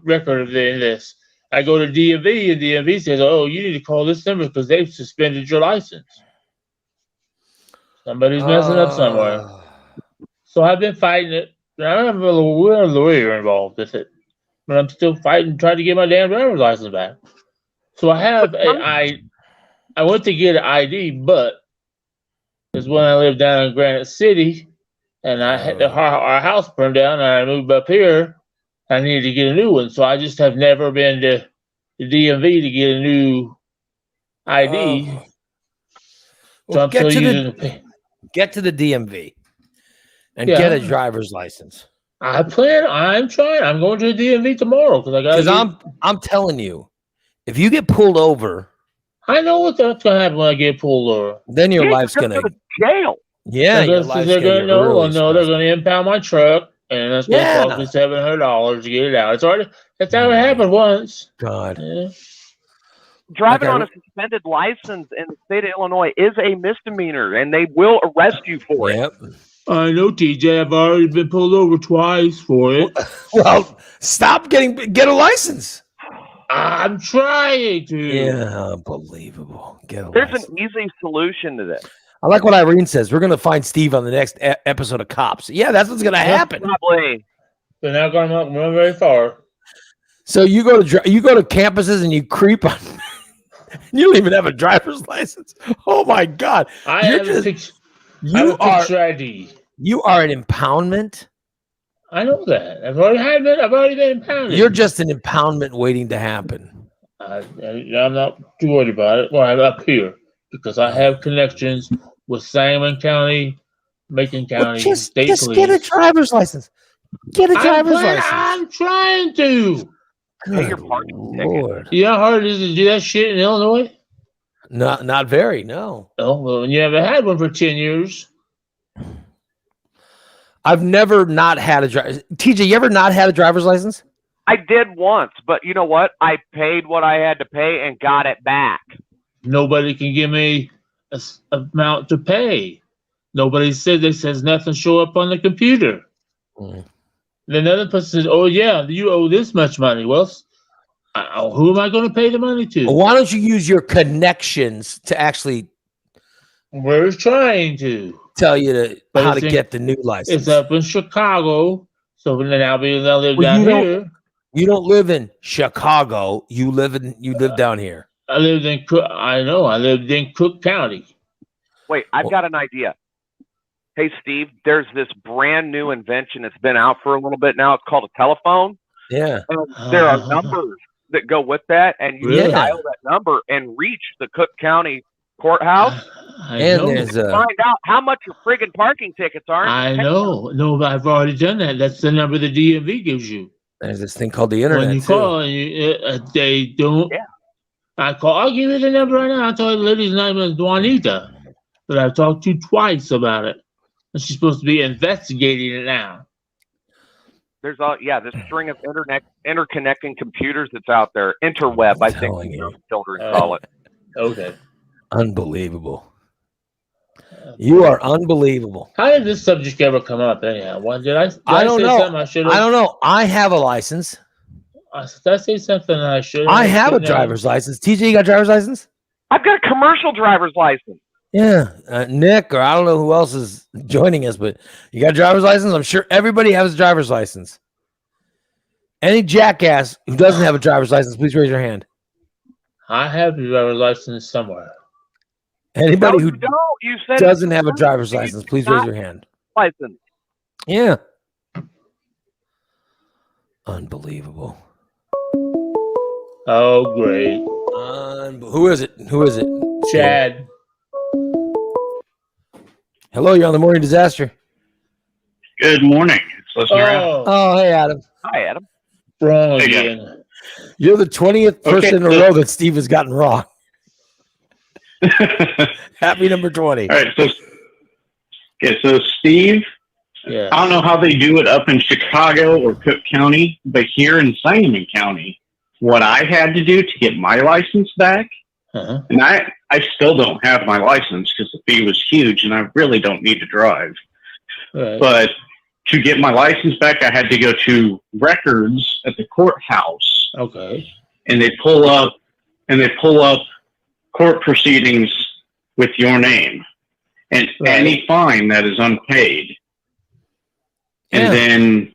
B: record of this. I go to DMV, and DMV says, "Oh, you need to call this number because they've suspended your license. Somebody's messing up somewhere." So I've been fighting it. I don't have a lawyer involved with it, but I'm still fighting, trying to get my damn driver's license back. So I went to get an ID, but it's when I lived down in Granite City, and I had our house burned down, and I moved up here. I needed to get a new one, so I just have never been to the DMV to get a new ID. So I'm still using
A: get to the DMV and get a driver's license.
B: I'm trying. I'm going to the DMV tomorrow because
A: I'm telling you, if you get pulled over,
B: I know what's going to happen when I get pulled over.
A: Then your life's going to
C: jail.
A: Yeah,
B: they're going to impound my truck, and that's going to cost me $700 to get it out. It's already happened once.
A: God.
B: Yeah.
C: Driving on a suspended license in the state of Illinois is a misdemeanor, and they will arrest you for it.
B: I know, TJ. I've already been pulled over twice for it.
A: Well, get a license.
B: I'm trying to.
A: Yeah, unbelievable.
C: There's an easy solution to this.
A: I like what Irene says. We're going to find Steve on the next episode of Cops. Yeah, that's what's going to happen.
C: Probably.
B: They're not going to run very far.
A: So you go to campuses and you creep on. You don't even have a driver's license. Oh my God! You are an impoundment.
B: I know that. I've already been impounded.
A: You're just an impoundment waiting to happen.
B: I'm not too worried about it. Well, I'm up here because I have connections with Sangamon County, Macon County, state police.
A: Just get a driver's license. Get a driver's license.
B: I'm trying to.
C: Pay your parking ticket.
B: You know how hard it is to do that shit in Illinois?
A: Not very, no.
B: Oh, well, you haven't had one for 10 years.
A: I've never not had a driver. TJ, you ever not had a driver's license?
C: I did once, but you know what? I paid what I had to pay and got it back.
B: Nobody can give me an amount to pay. Nobody says nothing show up on the computer. Then another person says, "Oh yeah, you owe this much money." Well, who am I going to pay the money to?
A: Why don't you use your connections to actually?
B: We're trying to
A: tell you how to get the new license.
B: It's up in Chicago, so then I live down here.
A: You don't live in Chicago. You live down here.
B: I lived in Cook County.
C: Wait, I've got an idea. Hey, Steve, there's this brand new invention. It's been out for a little bit now. It's called a telephone.
A: Yeah.
C: And there are numbers that go with that, and you can dial that number and reach the Cook County courthouse. Find out how much your friggin' parking tickets are.
B: I know. No, but I've already done that. That's the number the DMV gives you.
A: There's this thing called the internet.
B: When you call, they don't. Yeah. I'll give you the number right now. I told the lady's name is Juanita, but I've talked to twice about it. And she's supposed to be investigating it now.
C: There's this string of interconnecting computers that's out there. Interweb, I think children call it.
B: Okay.
A: Unbelievable. You are unbelievable.
B: How did this subject ever come up anyhow?
A: I don't know. I don't know. I have a license.
B: Did I say something I should have?
A: I have a driver's license. TJ, you got a driver's license?
C: I've got a commercial driver's license.
A: Yeah. Nick, or I don't know who else is joining us, but you got a driver's license? I'm sure everybody has a driver's license. Any jackass who doesn't have a driver's license, please raise your hand.
B: I have a driver's license somewhere.
A: Anybody who doesn't have a driver's license, please raise your hand.
C: License.
A: Yeah. Unbelievable.
B: Oh, great.
A: Who is it?
B: Chad.
A: Hello, you're on the Morning Disaster.
D: Good morning. It's listener Adam.
A: Oh, hey, Adam.
C: Hi, Adam.
B: Wrong again.
A: You're the 20th person in a row that Steve has gotten wrong. Happy number 20.
D: All right. So Steve,
B: yeah.
D: I don't know how they do it up in Chicago or Cook County, but here in Sangamon County, what I had to do to get my license back, and I still don't have my license because the fee was huge and I really don't need to drive.
B: Right.
D: But to get my license back, I had to go to records at the courthouse.
B: Okay.
D: And they pull up court proceedings with your name and any fine that is unpaid. And then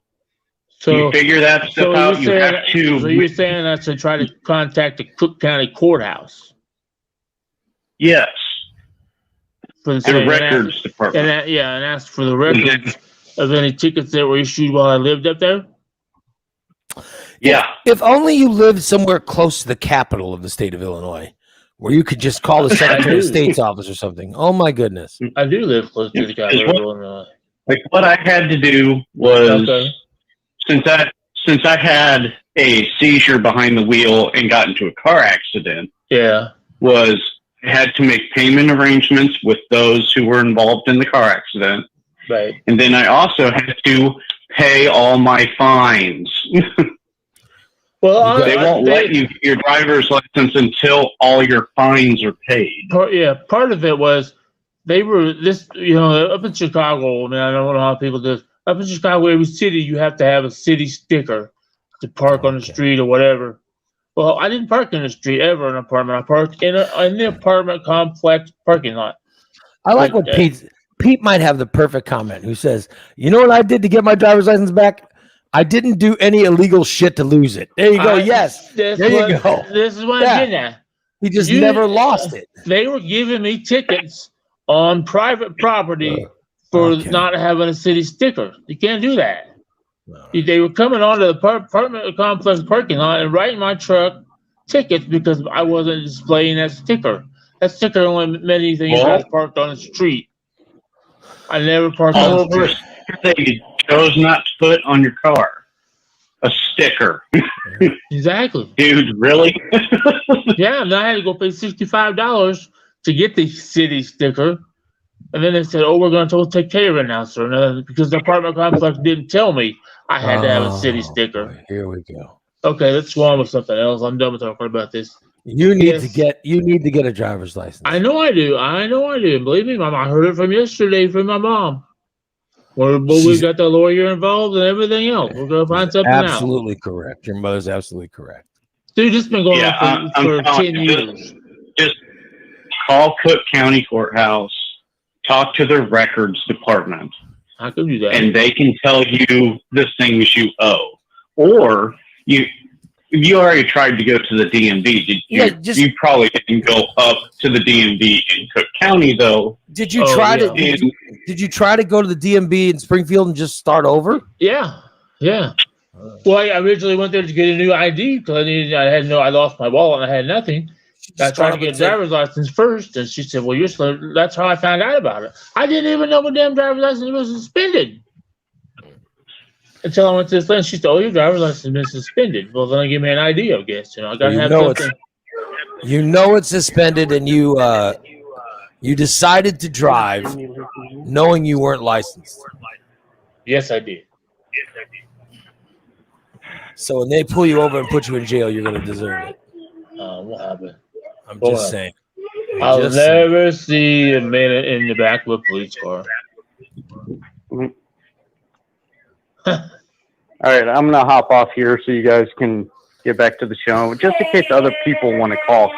D: you figure that stuff out. You have to.
B: So you're saying that's to try to contact the Cook County Courthouse?
D: Yes.
B: For
D: the records department.
B: And ask for the records of any tickets that were issued while I lived up there?
D: Yeah.
A: If only you lived somewhere close to the capital of the state of Illinois, where you could just call the Secretary of State's office or something. Oh my goodness.
B: I do live close to the capital of Illinois.
D: Like what I had to do was since I had a seizure behind the wheel and got into a car accident.
B: Yeah.
D: Was I had to make payment arrangements with those who were involved in the car accident.
B: Right.
D: And then I also had to pay all my fines.
B: Well,
D: they won't let you get your driver's license until all your fines are paid.
B: Part of it was they were up in Chicago. I mean, I don't know how people do this. Up in Chicago, every city you have to have a city sticker to park on the street or whatever. Well, I didn't park in the street ever in an apartment. I parked in the apartment complex parking lot.
A: I like what Pete might have the perfect comment. Who says, "You know what I did to get my driver's license back? I didn't do any illegal shit to lose it." There you go. Yes. There you go.
B: This is what I'm getting at.
A: He just never lost it.
B: They were giving me tickets on private property for not having a city sticker. You can't do that. They were coming onto the apartment complex parking lot and writing my truck tickets because I wasn't displaying that sticker. That sticker only meant anything if I was parked on the street. I never parked on the street.
D: They chose not to put on your car a sticker.
B: Exactly.
D: Dude, really?
B: Yeah, and I had to go pay $65 to get the city sticker. And then they said, we're going to take care of it now, sir. And because the apartment complex didn't tell me I had to have a city sticker.
A: Boy, here we go.
B: Okay, let's go on with something else. I'm done with talking about this.
A: You need to get a driver's license.
B: I know I do. Believe me, Mom, I heard it from yesterday from my mom. We got the lawyer involved and everything else. We're going to find something out.
A: Absolutely correct. Your mother's absolutely correct.
B: Dude, this has been going on for 10 years.
D: Just call Cook County Courthouse, talk to the records department.
B: I can do that.
D: And they can tell you the things you owe. Or you already tried to go to the DMV. You probably didn't go up to the DMV in Cook County, though.
A: Did you try to go to the DMV in Springfield and just start over?
B: Yeah. Well, I originally went there to get a new ID because I lost my wallet and I had nothing. I tried to get a driver's license first, and she said, "Well, you're slow." That's how I found out about it. I didn't even know my damn driver's license was suspended until I went to this lady. She said, your driver's license has been suspended. Well, then give me an ID, I guess. I got to have something.
A: It's suspended, and you decided to drive knowing you weren't licensed.
B: Yes, I did.
A: So when they pull you over and put you in jail, you're going to deserve it.
B: What happened?
A: I'm just saying.
B: I'll never see a man in the back of a police car.
E: All right, I'm gonna hop off here so you guys can get back to the show, just in case other people want to call.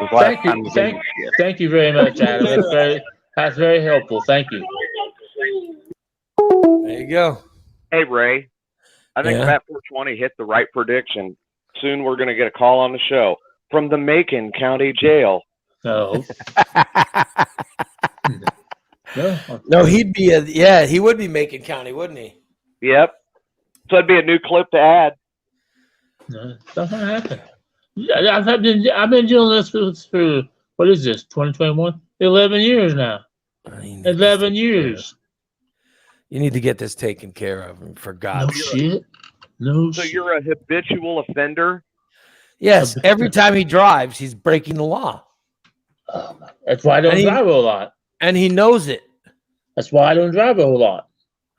B: Thank you very much, Adam. That's very helpful. Thank you.
A: There you go.
C: Hey, Ray. I think Matt 420 hit the right prediction. Soon we're going to get a call on the show from the Macon County Jail.
B: No.
A: No, he would be Macon County, wouldn't he?
C: Yep. So it'd be a new clip to add.
B: No, it's not going to happen. I've been doing this for what is this? 2021? 11 years now. 11 years.
A: You need to get this taken care of, for God's
B: sake. No
C: so
B: shit.
C: You're a habitual offender?
A: Yes, every time he drives, he's breaking the law.
B: That's why I don't drive a whole lot.
A: And he knows it.
B: That's why I don't drive a whole lot.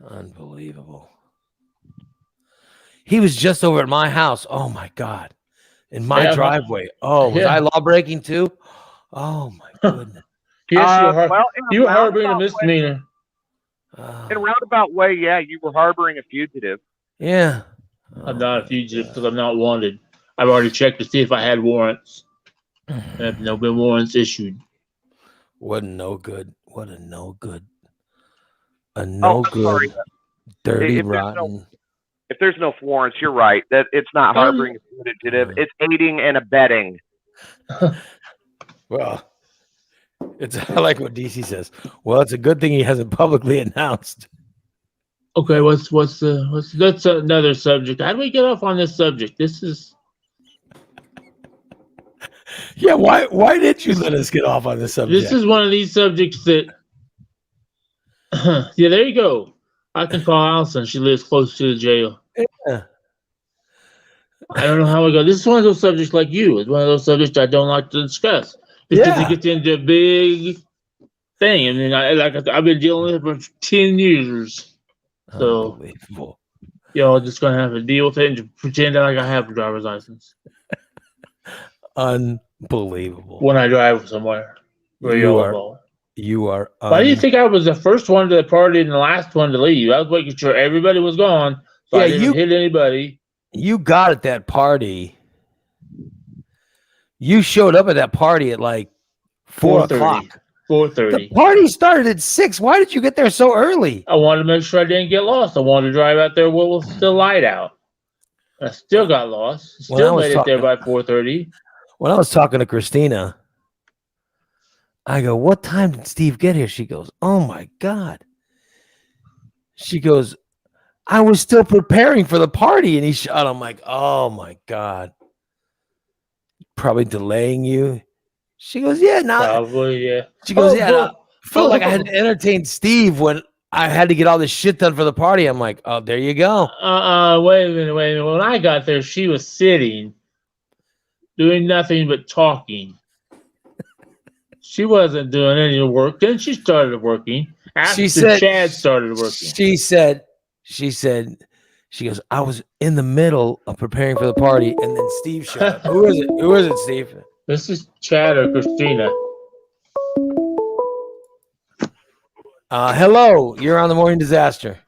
A: Unbelievable. He was just over at my house. Oh, my God. In my driveway. Oh, was I law breaking too? Oh, my goodness.
B: Yes, you were harboring a misdemeanor.
C: In a roundabout way, yeah, you were harboring a fugitive.
A: Yeah.
B: I'm not a fugitive because I'm not wanted. I've already checked to see if I had warrants. There have no been warrants issued.
A: What a no good. What a no good. A no good. Sorry. Dirty, rotten.
C: If there's no warrants, you're right. That it's not harboring a fugitive. It's aiding and abetting.
A: Well, I like what DC says. Well, it's a good thing he hasn't publicly announced.
B: Okay, that's another subject. How do we get off on this subject? This is
A: yeah. Why did you let us get off on this subject?
B: This is one of these subjects that yeah, there you go. I can call Allison. She lives close to the jail.
A: Yeah.
B: I don't know how we go. This is one of those subjects like you. It's one of those subjects I don't like to discuss. Because it gets into a big thing. I mean, I've been dealing with it for 10 years. So,
A: unbelievable.
B: Just going to have to deal with it and pretend like I have a driver's license.
A: Unbelievable.
B: When I drive somewhere.
A: You are.
B: Why do you think I was the first one to the party and the last one to leave? I was making sure everybody was gone, so I didn't hit anybody.
A: You got at that party. You showed up at that party at like 4 o'clock.
B: 4:30.
A: The party started at 6. Why did you get there so early?
B: I wanted to make sure I didn't get lost. I wanted to drive out there with the light out. I still got lost. Still made it there by 4:30.
A: When I was talking to Christina, I go, "What time did Steve get here?" She goes, "Oh my God." She goes, "I was still preparing for the party," and he shot. I'm like, "Oh my God." Probably delaying you. She goes, "Yeah, no."
B: Probably, yeah.
A: She goes, "Yeah, I felt like I had to entertain Steve when I had to get all this shit done for the party." I'm like, "Oh, there you go."
B: Wait a minute. When I got there, she was sitting, doing nothing but talking. She wasn't doing any work. Then she started working. After Chad started working.
A: She goes, "I was in the middle of preparing for the party, and then Steve showed up." Who is it? Who is it, Steve?
B: This is Chad or Christina.
A: Hello, you're on the Morning Disaster.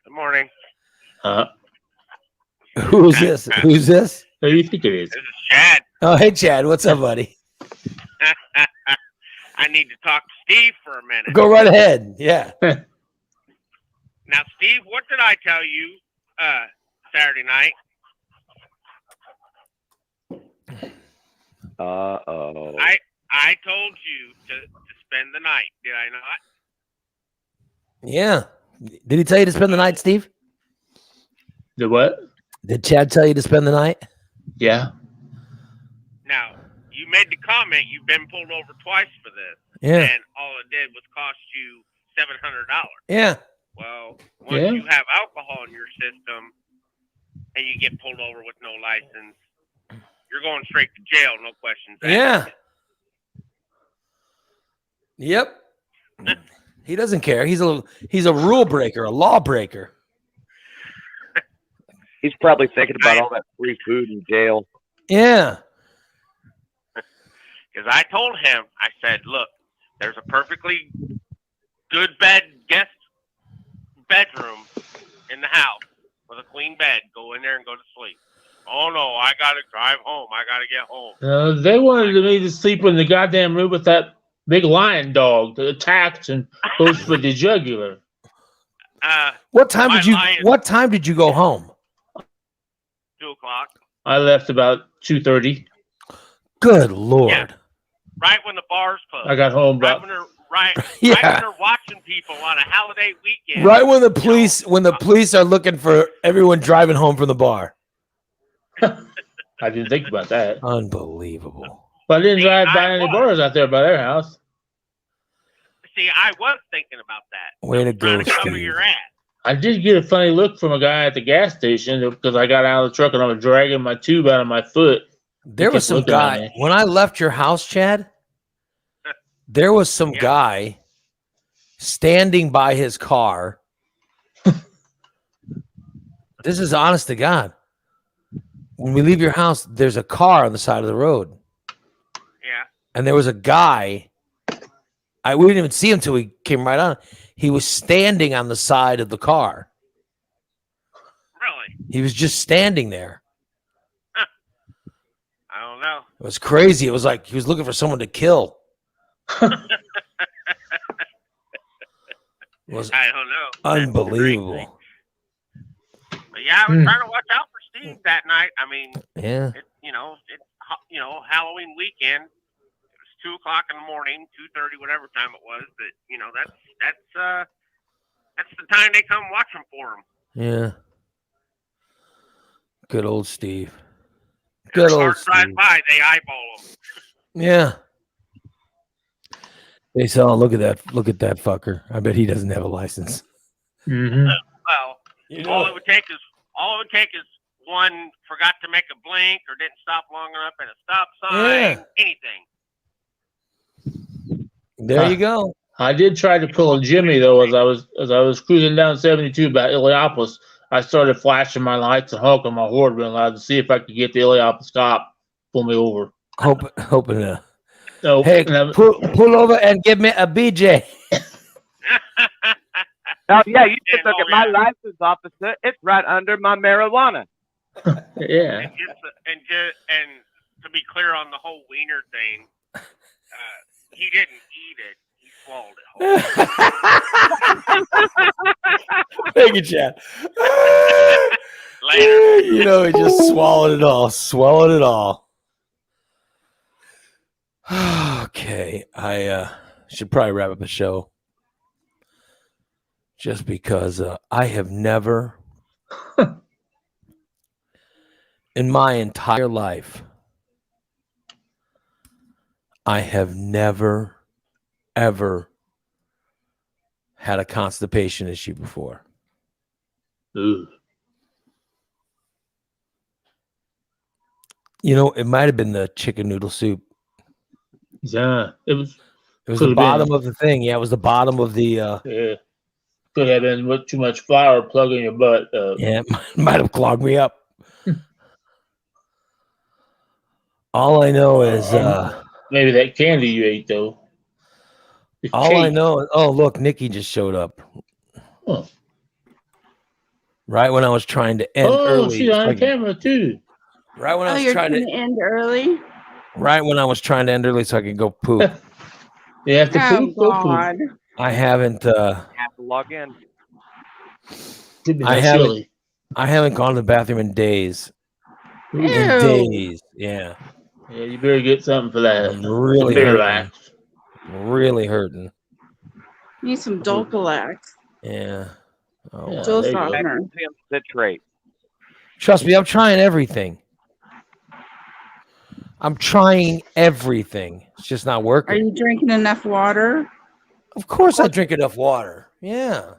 C: Good morning.
A: Who's this? Who's this?
B: Who do you think it is?
C: This is Chad.
A: Oh, hey, Chad. What's up, buddy?
C: I need to talk to Steve for a minute.
A: Go right ahead. Yeah.
C: Now, Steve, what did I tell you Saturday night?
D: Uh-oh.
C: I told you to spend the night, did I not?
A: Yeah. Did he tell you to spend the night, Steve?
B: The what?
A: Did Chad tell you to spend the night?
B: Yeah.
C: Now, you made the comment you've been pulled over twice for this.
A: Yeah.
C: And all it did was cost you $700.
A: Yeah.
C: Well, once you have alcohol in your system and you get pulled over with no license, you're going straight to jail, no questions asked.
A: Yeah. Yep. He doesn't care. He's a rule breaker, a law breaker.
C: He's probably thinking about all that free food in jail.
A: Yeah.
C: Because I told him, I said, look, there's a perfectly good guest bedroom in the house with a queen bed. Go in there and go to sleep. Oh, no, I got to drive home. I got to get home.
B: They wanted me to sleep in the goddamn room with that big lion dog that attacks and goes for the jugular.
A: What time did you go home?
C: 2 o'clock.
B: I left about 2:30.
A: Good Lord.
C: Yeah. Right when the bars closed.
B: I got home
C: right when they're watching people on a holiday weekend.
A: Right when the police are looking for everyone driving home from the bar.
B: I didn't think about that.
A: Unbelievable.
B: But I didn't drive by any bars out there by their house.
C: See, I was thinking about that.
A: Way to go,
C: cover
A: Steve.
C: your ass.
B: I did get a funny look from a guy at the gas station because I got out of the truck and I was dragging my tube out of my foot.
A: There was some guy when I left your house, Chad. There was some guy standing by his car. This is honest to God. When we leave your house, there's a car on the side of the road.
C: Yeah.
A: And there was a guy. We didn't even see him until we came right on. He was standing on the side of the car.
C: Really?
A: He was just standing there.
C: I don't know.
A: It was crazy. It was like he was looking for someone to kill. It was
C: I don't know.
A: unbelievable.
C: But yeah, I was trying to watch out for Steve that night. I mean,
A: Yeah.
C: it's Halloween weekend. It was 2:00 in the morning, 2:30, whatever time it was. But that's the time they come watching for him.
A: Yeah. Good old Steve. Good old
C: Cars drive
A: Steve.
C: by, they eyeball him.
A: Yeah. They say, "Oh, look at that fucker. I bet he doesn't have a license."
B: Mm-hmm.
C: Well, all it would take is one forgot to make a blink or didn't stop long enough at a stop sign. Anything.
A: There you go.
B: I did try to pull a Jimmy though as I was cruising down 72 by Illiopolis. I started flashing my lights and honking my horn real loud to see if I could get the Illiopolis cop pull me over.
A: Hoping to.
B: No,
A: Hey, pull over and give me a BJ.
F: Oh yeah, you can look at my license, officer. It's right under my marijuana.
B: Yeah.
C: And to be clear on the whole wiener thing, he didn't eat it. He swallowed it whole.
A: Thank you, Chad.
C: Later.
A: You know, he just swallowed it all. Okay, I should probably wrap up the show. Just because I have never, in my entire life, I have never, ever had a constipation issue before.
B: Ooh.
A: You know, it might have been the chicken noodle soup.
B: Yeah, it was
A: the bottom of the thing. Yeah, it was the bottom of the.
B: Yeah. Could have been with too much flour plugging your butt.
A: Yeah, it might have clogged me up. All I know is
B: maybe that candy you ate though.
A: I know is, oh look, Nikki just showed up.
B: Oh.
A: Right when I was trying to end early.
B: Oh, she's on camera too.
A: Right when I was trying to
G: end early.
A: Right when I was trying to end early so I could go poop.
B: You have to poop. Go poop.
A: I haven't.
F: You have to log in.
A: I haven't gone to the bathroom in days.
G: Ew.
A: In days, yeah.
B: Yeah, you better get something for that.
A: I'm really hurting. Really hurting.
G: You need some Dulcolax.
A: Yeah. Oh,
B: yeah,
G: Joe softener.
F: Citrate.
A: Trust me, I'm trying everything. It's just not working.
G: Are you drinking enough water?
A: Of course I drink enough water. Yeah.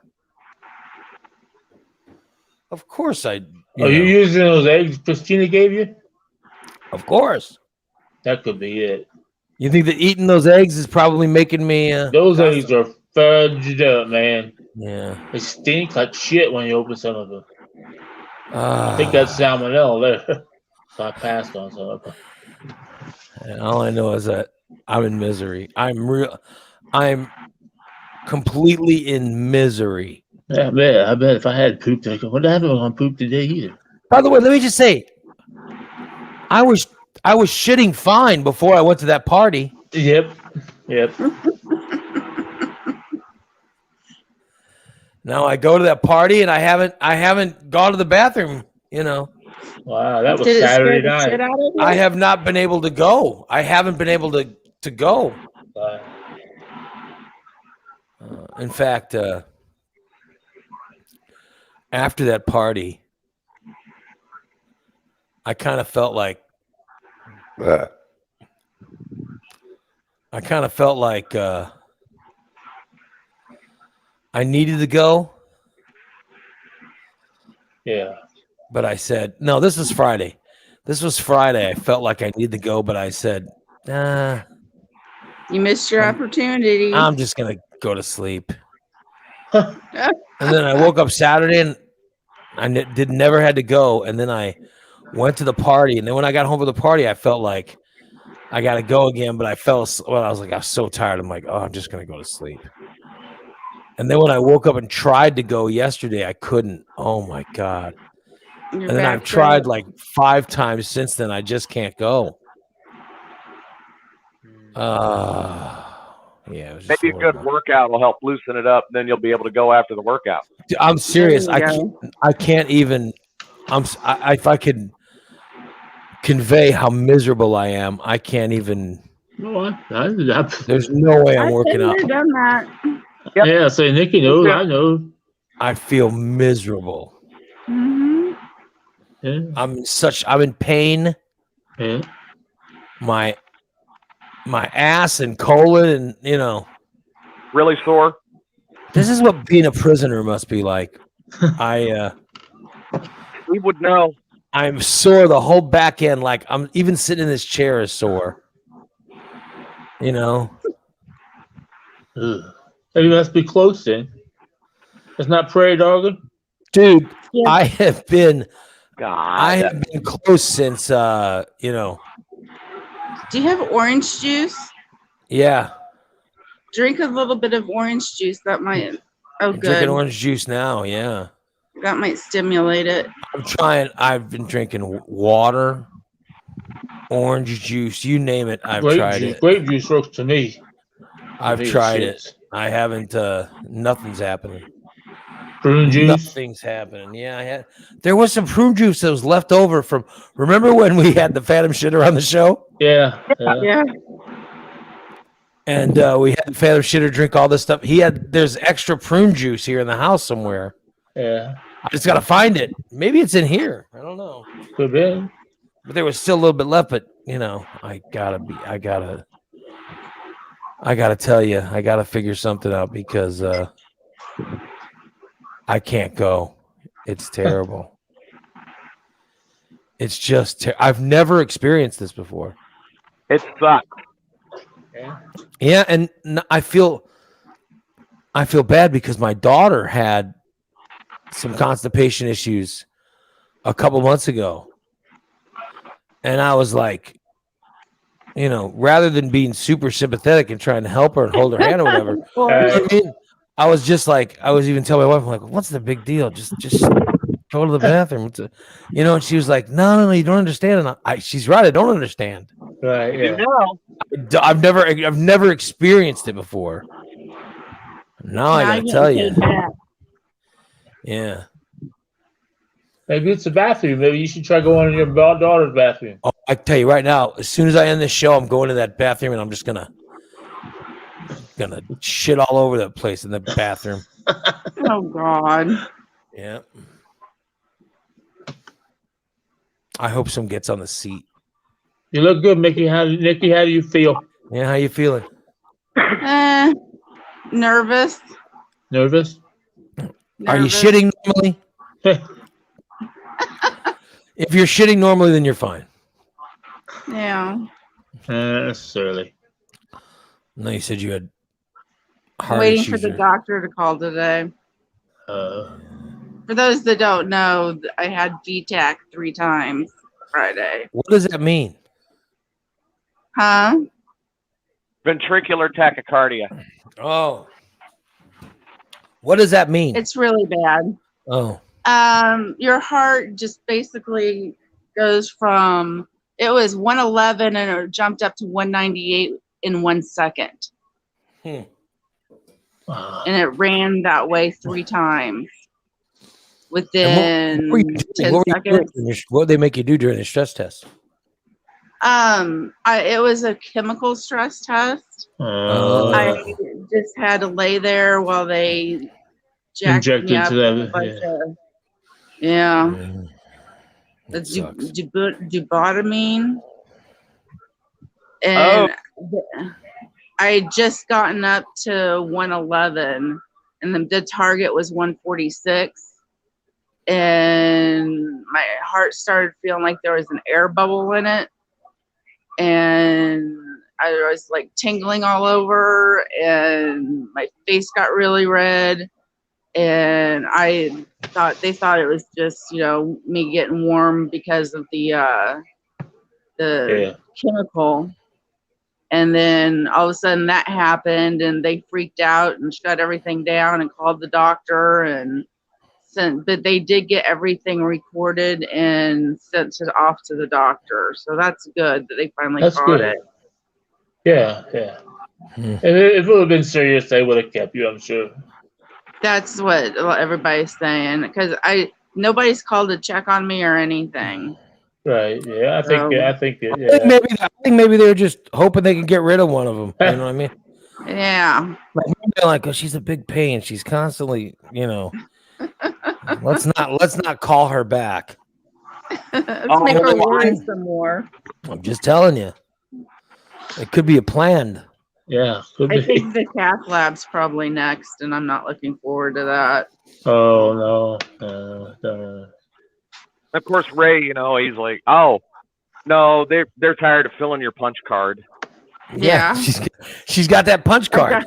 A: Of course I.
B: Are you using those eggs Christina gave you?
A: Of course.
B: That could be it.
A: You think that eating those eggs is probably making me.
B: Those eggs are fudged up, man.
A: Yeah.
B: They stink like shit when you open some of them. I think that's salmonella there. So I passed on some of them.
A: And all I know is that I'm in misery. I'm completely in misery.
B: Yeah, I bet if I had pooped, I could, what happened when I pooped today either?
A: By the way, let me just say, I was shitting fine before I went to that party.
B: Yep.
A: Now I go to that party and I haven't gone to the bathroom, you know.
B: Wow, that was Saturday night.
A: I have not been able to go. I haven't been able to go. In fact, after that party, I kind of felt like I kind of felt like I needed to go.
B: Yeah.
A: But I said, no, this was Friday. This was Friday. I felt like I needed to go, but I said, nah.
G: You missed your opportunity.
A: I'm just going to go to sleep. And then I woke up Saturday and I never had to go. And then I went to the party. And then when I got home from the party, I felt like I got to go again. But I I was so tired. I'm like, oh, I'm just going to go to sleep. And then when I woke up and tried to go yesterday, I couldn't. Oh, my God. And then I've tried like 5 times since then. I just can't go. Yeah.
F: Maybe a good workout will help loosen it up. Then you'll be able to go after the workout.
A: I'm serious. I can't even. If I could convey how miserable I am, I can't even.
B: No,
A: there's no way I'm working out.
G: I've done that.
B: Yep. Yeah, so Nikki knows. I know.
A: I feel miserable.
G: Mm-hmm.
B: Yeah.
A: I'm in pain.
B: Yeah.
A: My ass and colon and
F: really sore.
A: This is what being a prisoner must be like.
F: We would know.
A: I'm sore the whole back end. Like I'm even sitting in this chair is sore.
B: Ugh. Maybe must be close then. It's not prairie dogging,
A: dude.
G: Yeah.
A: I have been
F: God.
A: close since
G: Do you have orange juice?
A: Yeah.
G: Drink a little bit of orange juice. That might. Oh,
A: I'm
G: good.
A: drinking orange juice now. Yeah.
G: That might stimulate it.
A: I'm trying. I've been drinking water, orange juice, you name it. I've tried it.
B: Grape juice works to me.
A: I've tried it. I haven't. Nothing's happening.
B: Prune juice.
A: Nothing's happening. Yeah, there was some prune juice that was left over from. Remember when we had the Phantom Shitter on the show?
B: Yeah.
A: And we had the Phantom Shitter drink all this stuff. There's extra prune juice here in the house somewhere.
B: Yeah.
A: I just gotta find it. Maybe it's in here. I don't know.
B: Could be.
A: But there was still a little bit left. But I gotta tell you, I gotta figure something out because I can't go. It's terrible. It's just I've never experienced this before.
F: It sucks.
A: Yeah, and I feel bad because my daughter had some constipation issues a couple months ago. And I was like, rather than being super sympathetic and trying to help her and hold her hand or whatever, I was just like, I was even telling my wife, I'm like, what's the big deal? Just go to the bathroom. And she was like, no, you don't understand. And she's right. I don't understand.
B: Right. Yeah.
A: I've never experienced it before. Now I gotta tell you. Yeah.
B: Maybe it's a bathroom. Maybe you should try going in your daughter's bathroom.
A: Oh, I tell you right now, as soon as I end this show, I'm going to that bathroom and I'm just gonna shit all over the place in the bathroom.
G: Oh God.
A: Yeah. I hope some gets on the seat.
B: You look good, Nikki. How do you feel?
A: Yeah, how you feeling?
G: Nervous.
B: Nervous?
A: Are you shitting normally? If you're shitting normally, then you're fine.
G: Yeah.
B: Not necessarily.
A: No, you said you had heart
G: Waiting
A: issues
G: for the doctor to call today. For those that don't know, I had VTAC 3 times Friday.
A: What does that mean?
G: Huh?
F: Ventricular tachycardia.
A: Oh. What does that mean?
G: It's really bad.
A: Oh.
G: Your heart just basically goes from, it was 111 and it jumped up to 198 in 1 second. And it ran that way 3 times within 10 seconds.
A: What did they make you do during the stress test?
G: It was a chemical stress test. I just had to lay there while they injected me up. The dubotamine. And I had just gotten up to 111, and the target was 146. And my heart started feeling like there was an air bubble in it. And I was like tingling all over, and my face got really red. And they thought it was just, me getting warm because of the chemical. And then all of a sudden that happened, and they freaked out and shut everything down and called the doctor and but they did get everything recorded and sent it off to the doctor. So that's good that they finally caught it.
B: Yeah. If it would have been serious, they would have kept you, I'm sure.
G: That's what everybody's saying, because nobody's called to check on me or anything.
B: Right. Yeah. I think
A: maybe they're just hoping they can get rid of one of them. You know what I mean?
G: Yeah.
A: Like, oh, she's a big pain. She's constantly, let's not call her back.
G: Let's make her worry some more.
A: I'm just telling you, it could be a plan.
B: Yeah,
G: I think the cath lab's probably next, and I'm not looking forward to that.
B: Oh no.
F: Of course, Ray, he's like, "Oh, no, they're tired of filling your punch card."
G: Yeah.
A: She's got that punch card.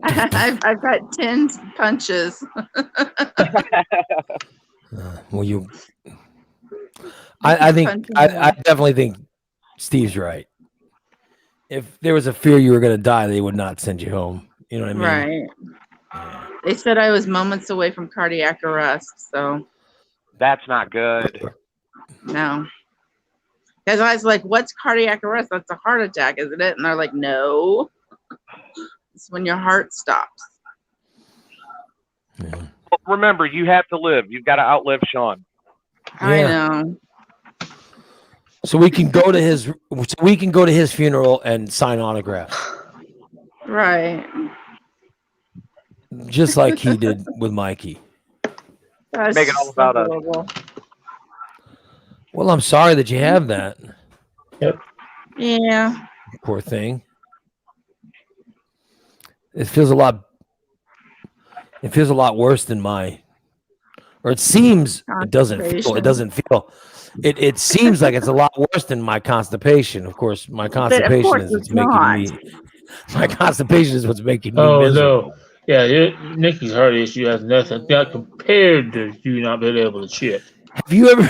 G: I've got 10 punches.
A: I definitely think Steve's right. If there was a fear you were going to die, they would not send you home. You know what I mean?
G: Right. They said I was moments away from cardiac arrest, so.
F: That's not good.
G: No. Because I was like, what's cardiac arrest? That's a heart attack, isn't it? And they're like, no. It's when your heart stops.
F: Yeah. Well, remember, you have to live. You've got to outlive Sean.
G: I know.
A: So we can go to his funeral and sign autographs.
G: Right.
A: Just like he did with Mikey.
G: That's
F: make it all about us.
A: Well, I'm sorry that you have that.
B: Yep.
G: Yeah.
A: Poor thing. It feels a lot worse than or it seems it doesn't feel. It seems like it's a lot worse than my constipation. Of course, my constipation is what's making me. My constipation is what's making me miserable.
B: No. Yeah, Nikki's heart issue has nothing compared to you not being able to shit.
A: Have you ever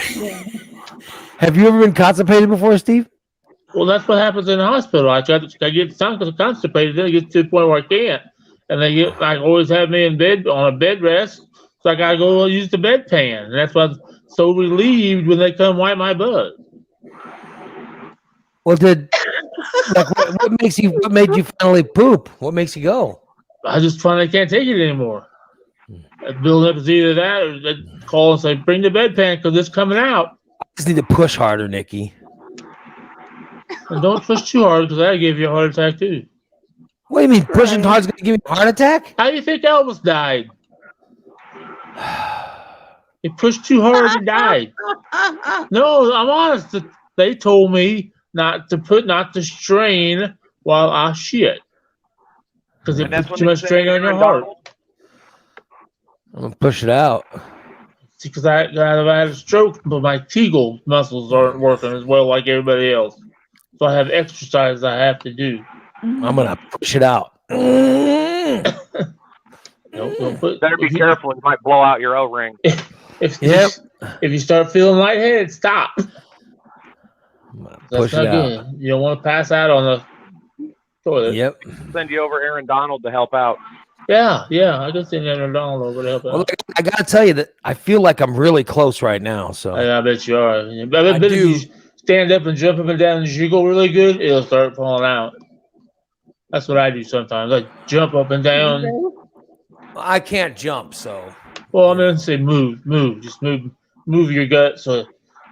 A: been constipated before, Steve?
B: Well, that's what happens in the hospital. I get constipated, then I get to the point where I can't, and they always have me in bed on a bed rest, so I gotta go use the bedpan, and that's why I'm so relieved when they come wipe my butt.
A: Well, what made you finally poop? What makes you go?
B: I just finally can't take it anymore. Building up is either that or they call and say, bring the bedpan because it's coming out.
A: I just need to push harder, Nikki.
B: And don't push too hard because that'll give you a heart attack too.
A: What do you mean pushing hard is going to give you a heart attack?
B: How do you think Elvis died? He pushed too hard and died. No, I'm honest. They told me not to strain while I shit. Because it puts too much strain on your heart.
A: I'm going to push it out.
B: Because I had a stroke, but my Kegel muscles aren't working as well like everybody else. So I have exercises I have to do.
A: I'm going to push it out.
F: Better be careful. You might blow out your O-ring.
B: If you start feeling lightheaded, stop. That's not good. You don't want to pass out on the toilet.
A: Yep.
F: Send you over Aaron Donald to help out.
B: Yeah. I can send Aaron Donald over to help out.
A: Well, I got to tell you that I feel like I'm really close right now. So
B: I bet you are. I bet if you stand up and jump up and down and jiggle really good, it'll start falling out. That's what I do sometimes. I jump up and down.
A: I can't jump, so.
B: Well, I'm going to say move. Just move your gut so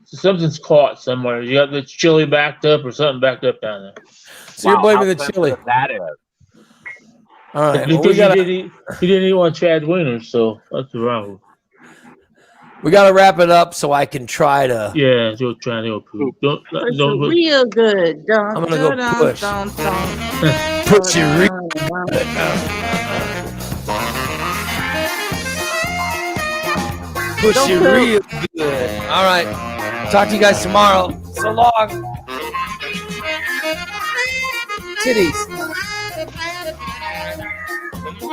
B: something's caught somewhere. You got the chili backed up or something backed up down there.
A: So you're blaming the chili.
F: That is.
A: All right.
B: Because he didn't eat one of Chad's wieners, so that's wrong.
A: We got to wrap it up so I can try to.
B: Yeah, you'll try to poop. Don't
G: real good.
A: I'm gonna go push. Push it real good. Push it real good. All right. Talk to you guys tomorrow. So long. Titties.